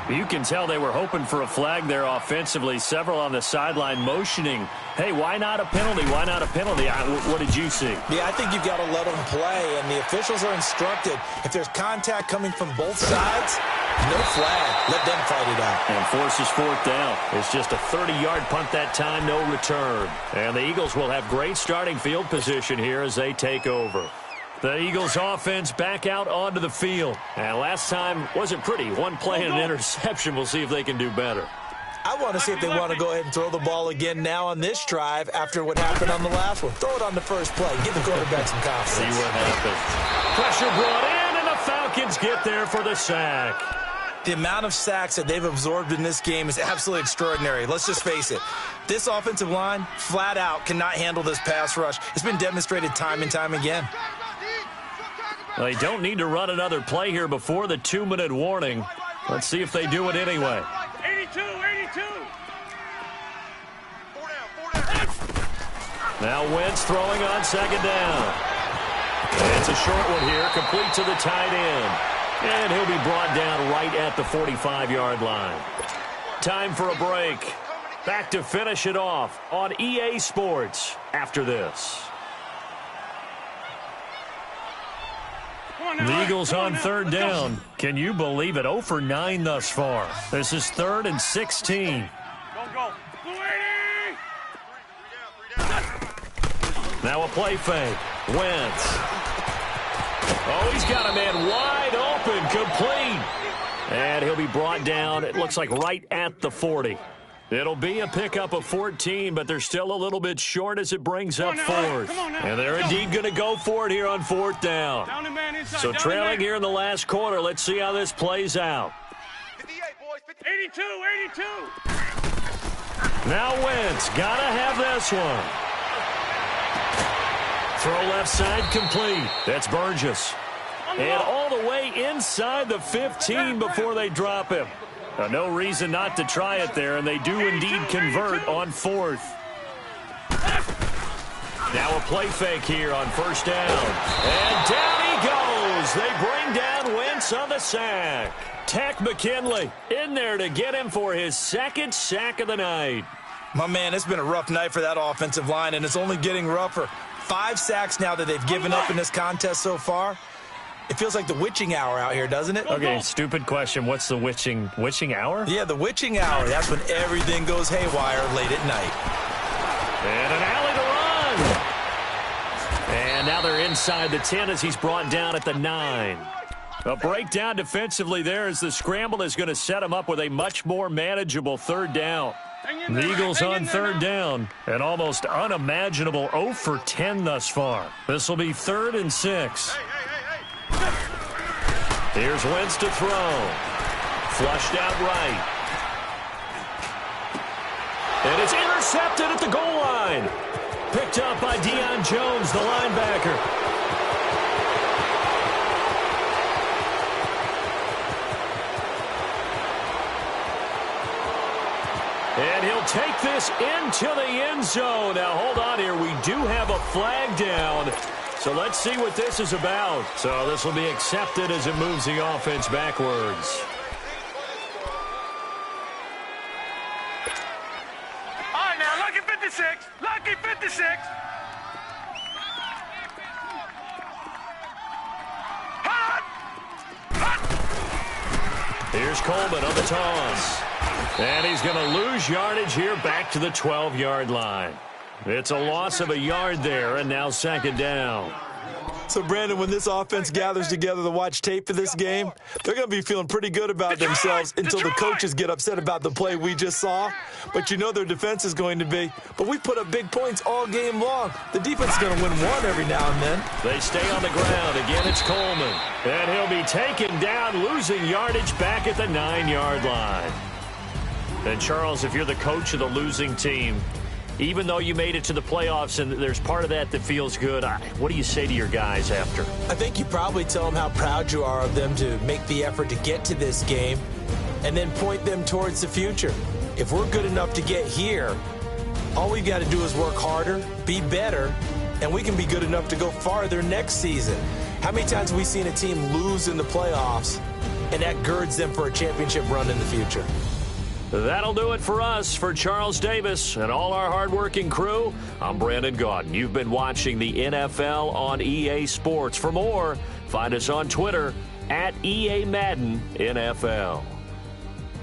You can tell they were hoping for a flag there offensively. Several on the sideline motioning, hey, why not a penalty? Why not a penalty? What did you see? Yeah, I think you've got to let them play, and the officials are instructed, if there's contact coming from both sides, no flag. Let them fight it out. And forces 4th down. It's just a 30-yard punt that time, no return. And the Eagles will have great starting field position here as they take over. The Eagles offense back out onto the field. And last time wasn't pretty. 1 play and an interception. We'll see if they can do better. I want to see if they want to go ahead and throw the ball again now on this drive after what happened on the last one. Throw it on the first play. Give the quarterback some confidence. See what happens. Pressure brought in, and the Falcons get there for the sack. The amount of sacks that they've absorbed in this game is absolutely extraordinary. Let's just face it. This offensive line, flat out, cannot handle this pass rush. It's been demonstrated time and time again. They don't need to run another play here before the 2-minute warning. Let's see if they do it anyway. 82, 82. Now Wentz throwing on second down. It's a short one here, complete to the tight end. And he'll be brought down right at the 45-yard line. Time for a break. Back to finish it off on EA Sports after this. The Eagles on third down. Can you believe it? 0 for 9 thus far. This is 3rd and 16. Go. Now a play fake. Wentz. Oh, he's got a man wide open, complete. And he'll be brought down, it looks like, right at the 40. It'll be a pickup of 14, but they're still a little bit short as it brings up 4th. And they're indeed going to go for it here on 4th down. So trailing here in the last quarter, let's see how this plays out. 82, 82. Now Wentz, got to have this one. Throw left side complete. That's Burgess. And all the way inside the 15 before they drop him. No reason not to try it there, and they do indeed convert on 4th. Now a play fake here on first down. And down he goes. They bring down Wentz on the sack. Tack McKinley in there to get him for his 2nd sack of the night. My man, it's been a rough night for that offensive line, and it's only getting rougher. 5 sacks now that they've given up in this contest so far. It feels like the witching hour out here, doesn't it? Okay, stupid question. What's the witching hour? Yeah, the witching hour. That's when everything goes haywire late at night. And an alley to run. And now they're inside the 10 as he's brought down at the 9. A breakdown defensively there as the scramble is going to set him up with a much more manageable 3rd down. The Eagles on 3rd down. An almost unimaginable 0 for 10 thus far. This will be 3rd and 6. Here's Wentz to throw. Flushed out right. And it's intercepted at the goal line. Picked up by Deion Jones, the linebacker. And he'll take this into the end zone. Now, hold on here. We do have a flag down. So let's see what this is about. So this will be accepted as it moves the offense backwards. All right, now, lucky 56. Lucky 56. Hot! Hot! Here's Coleman on the toss. And he's going to lose yardage here back to the 12-yard line. It's a loss of a yard there, and now 2nd down. So, Brandon, when this offense gathers together to watch tape for this game, they're going to be feeling pretty good about themselves until the coaches get upset about the play we just saw. But you know their defense is going to be. But we put up big points all game long. The defense is going to win one every now and then. They stay on the ground. Again, it's Coleman. And he'll be taken down, losing yardage back at the 9-yard line. And, Charles, if you're the coach of the losing team, even though you made it to the playoffs and there's part of that feels good, what do you say to your guys after? I think you probably tell them how proud you are of them to make the effort to get to this game and then point them towards the future. If we're good enough to get here, all we've got to do is work harder, be better, and we can be good enough to go farther next season. How many times have we seen a team lose in the playoffs, and that girds them for a championship run in the future? That'll do it for us. For Charles Davis and all our hardworking crew, I'm Brandon Gaudin. You've been watching the NFL on EA Sports. For more, find us on Twitter at EA Madden NFL.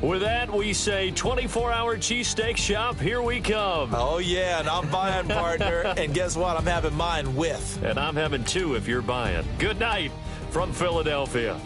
With that, we say 24-hour cheesesteak shop, here we come. Oh, yeah, and I'm buying, partner. And guess what? I'm having mine with. And I'm having 2 if you're buying. Good night from Philadelphia.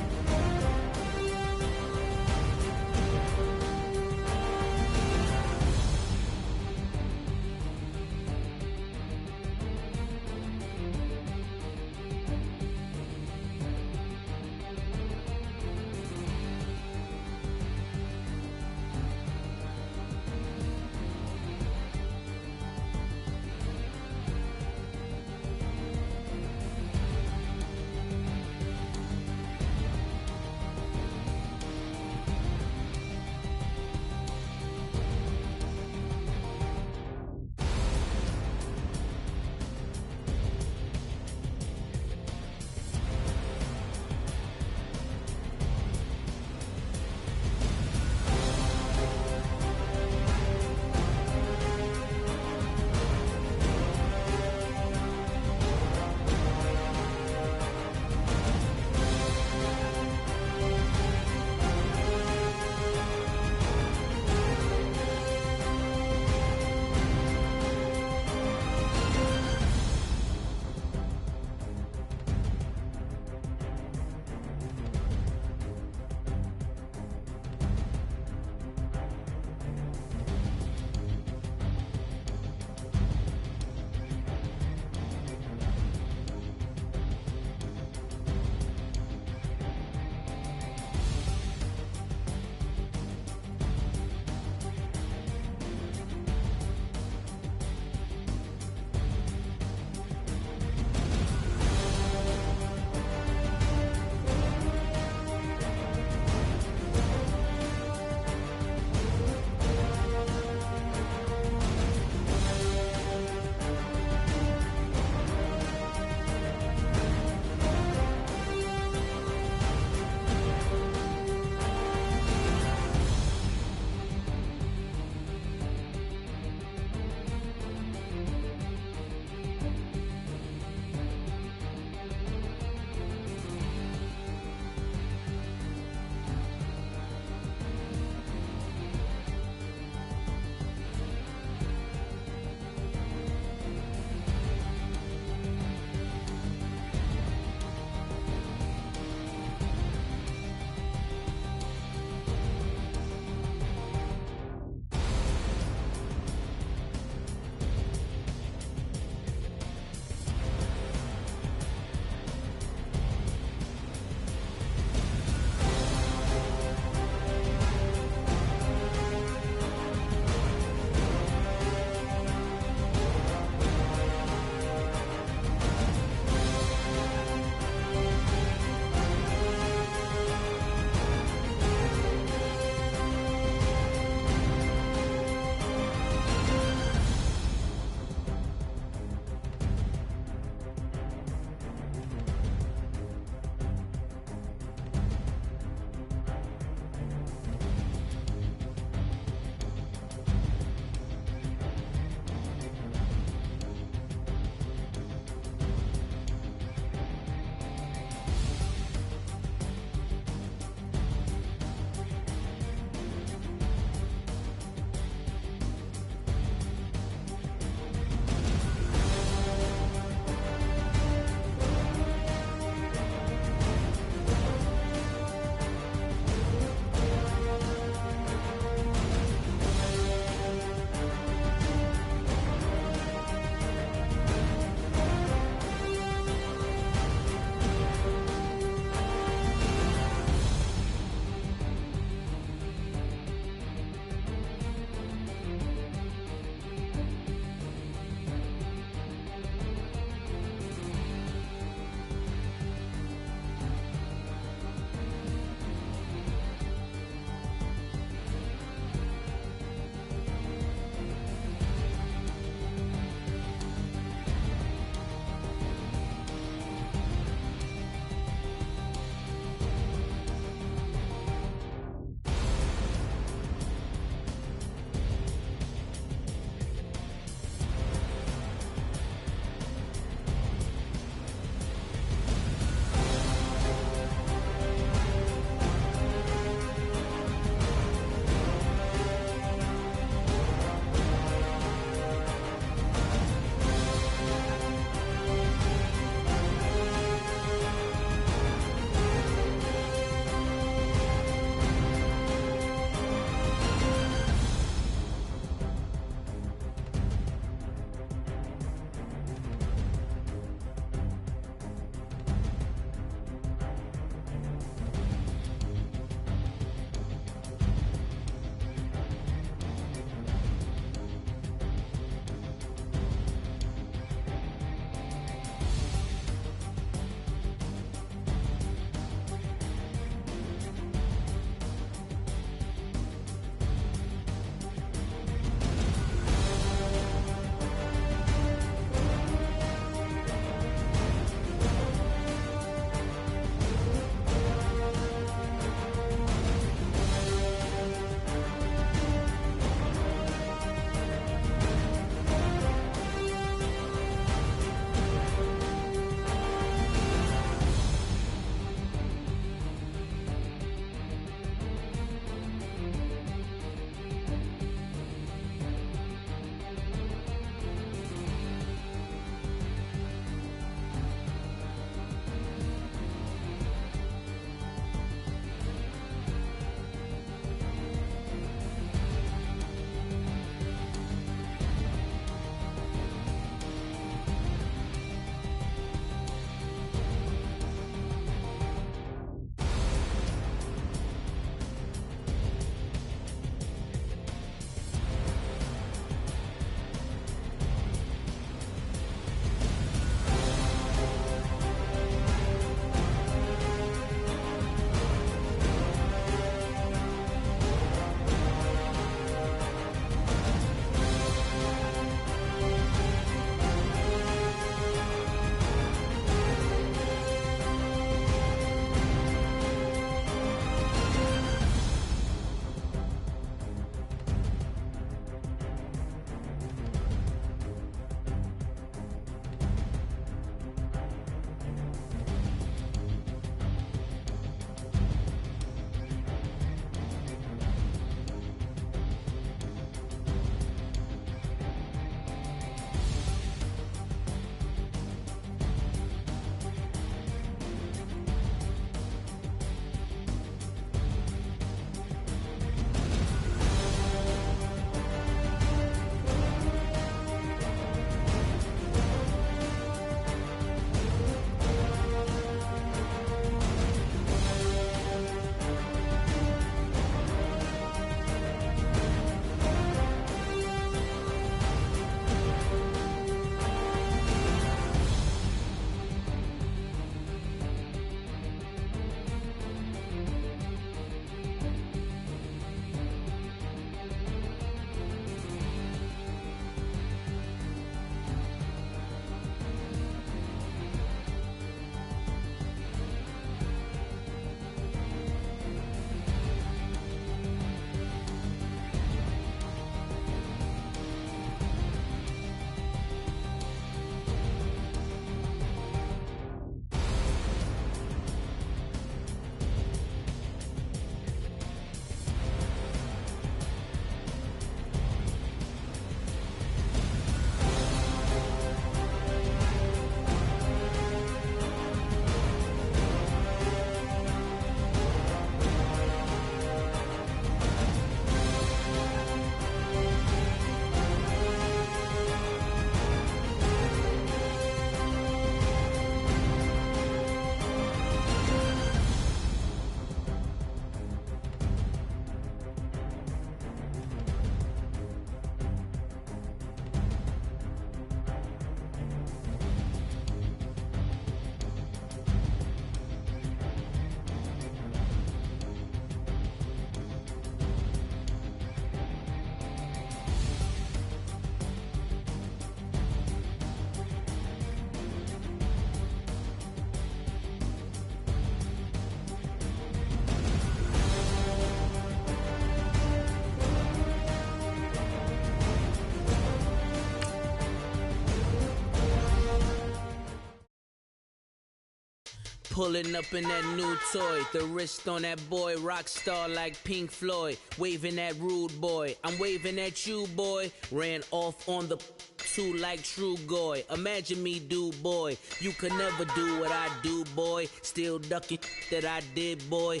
Pulling up in that new toy, the wrist on that boy, rock star like Pink Floyd, waving at rude boy, I'm waving at you boy, ran off on the two like True Goy, imagine me do boy, you could never do what I do boy, still ducking that I did boy,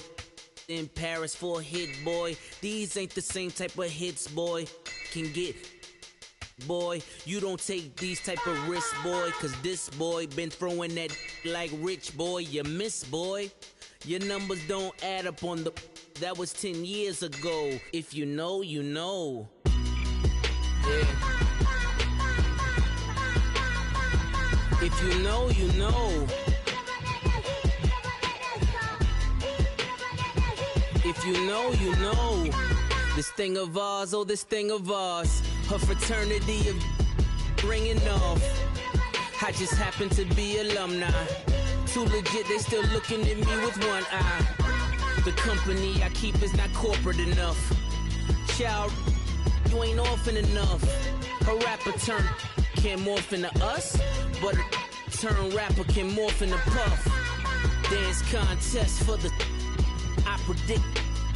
in Paris for a hit boy, these ain't the same type of hits boy, can get boy, you don't take these type of risks, boy, cause this boy been throwing that like rich boy, you miss, boy. Your numbers don't add up on the, that was 10 years ago. If you know, you know. Yeah. If you know, you know. If you know, you know. This thing of ours, oh, this thing of ours. Her fraternity of ringing off. I just happen to be alumni. Too legit, they still looking at me with one eye. The company I keep is not corporate enough. Child, you ain't orphan enough. A rapper turn can't morph into us, but a turn rapper can morph into Puff. Dance contest for the I predict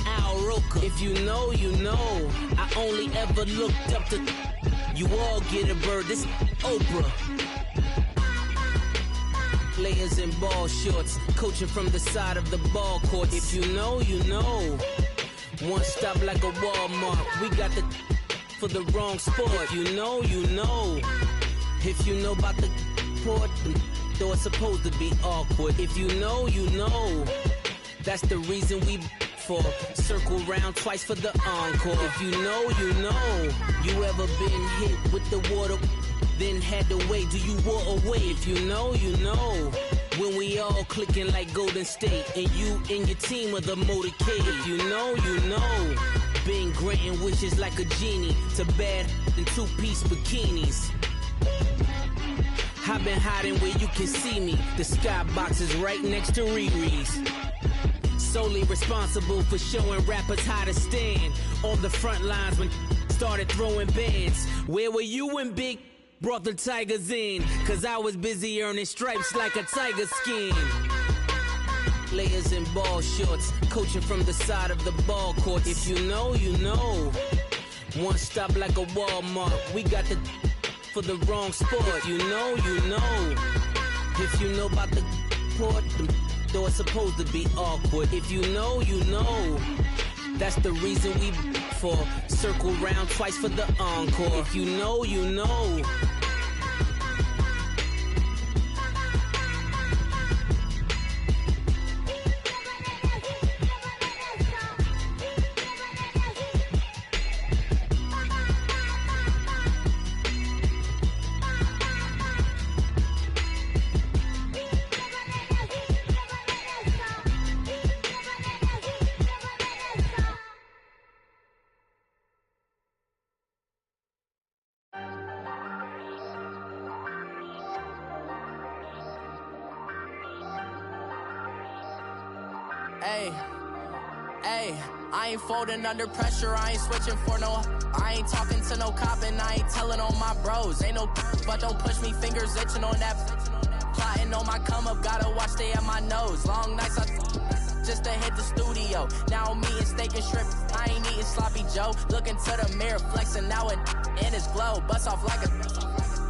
Al Roker. If you know, you know. I only ever looked up to you all get a bird. This Oprah. Layers in ball shorts, coaching from the side of the ball court. If you know, you know. One stop like a Walmart. We got the for the wrong sport. If you know, you know. If you know about the port, though it's supposed to be awkward. If you know, you know. That's the reason we for circle round twice for the encore. If you know, you know. You ever been hit with the water, then had to wait? Do you walk away? If you know, you know. When we all clicking like Golden State, and you and your team are the motorcade. If you know, you know. Been granting wishes like a genie to bad in two-piece bikinis. I've been hiding where you can see me. The skybox is right next to Riri's. Solely responsible for showing rappers how to stand on the front lines when started throwing bands. Where were you when Big brought the Tigers in? Cause I was busy earning stripes like a tiger skin. Layers in ball shorts, coaching from the side of the ball court. If you know, you know. One stop like a Walmart. We got the for the wrong sport. If you know, you know. If you know about the port, though it's supposed to be awkward. If you know, you know. That's the reason we for circle round twice for the encore. If you know, you know. I ain't folding under pressure, I ain't switching for no. I ain't talking to no cop and I ain't telling on my bros. Ain't no but don't push me, fingers itching on that. Plotting on my come up, gotta watch stay at my nose. Long nights just to hit the studio. Now I'm eating steak and shrimp, I ain't eating sloppy Joe. Looking to the mirror, flexing now it in his glow. Bust off like a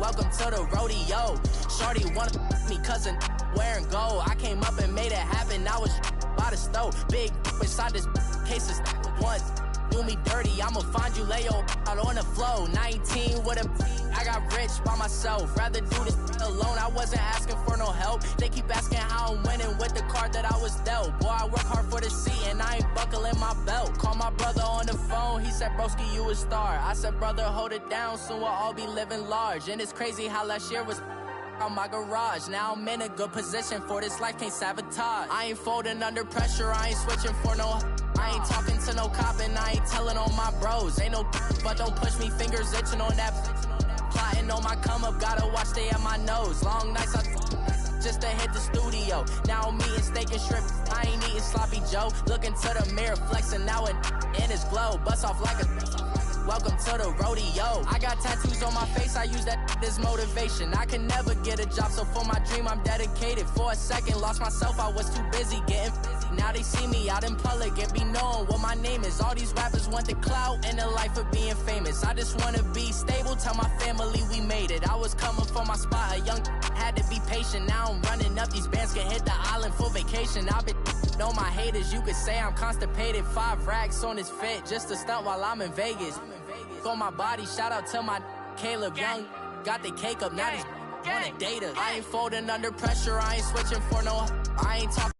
welcome to the rodeo. Shorty wanna me cousin wearing gold. I came up and made it happen, now it's by the stove. Big inside this case is once do me dirty, I'ma find you lay your out on the floor. 19 with a I got rich by myself, rather do this alone. I wasn't asking for no help, they keep asking how I'm winning with the card that I was dealt. Boy, I work hard for the seat and I ain't buckling my belt. Call my brother on the phone, he said broski you a star. I said brother hold it down, soon we'll all be living large. And it's crazy how last year was on my garage. Now I'm in a good position for this life, can't sabotage. I ain't folding under pressure, I ain't switching for no. I ain't talking to no cop and I ain't telling on my bros. Ain't no but don't push me, fingers itching on that. Plotting on my come up, gotta watch stay at my nose. Long nights just to hit the studio. Now I'm eating steak and shrimp, I ain't eating sloppy Joe. Looking to the mirror, flexing now it in his glow. Bust off like a welcome to the rodeo. I got tattoos on my face, I use that as motivation. I can never get a job, so for my dream I'm dedicated. For a second, lost myself, I was too busy getting busy. Now they see me out in public and be known what my name is. All these rappers want the clout and the life of being famous. I just wanna be stable, tell my family we made it. I was coming for my spot, a young had to be patient. Now I'm running up, these bands can hit the island for vacation. I've been on my haters, you could say I'm constipated. 5 racks on his fit, just to stunt while I'm in Vegas. On my body, shout out to my Caleb Young. Got the cake up, now these wanna date us. I ain't folding under pressure, I ain't switching for no. I ain't talking.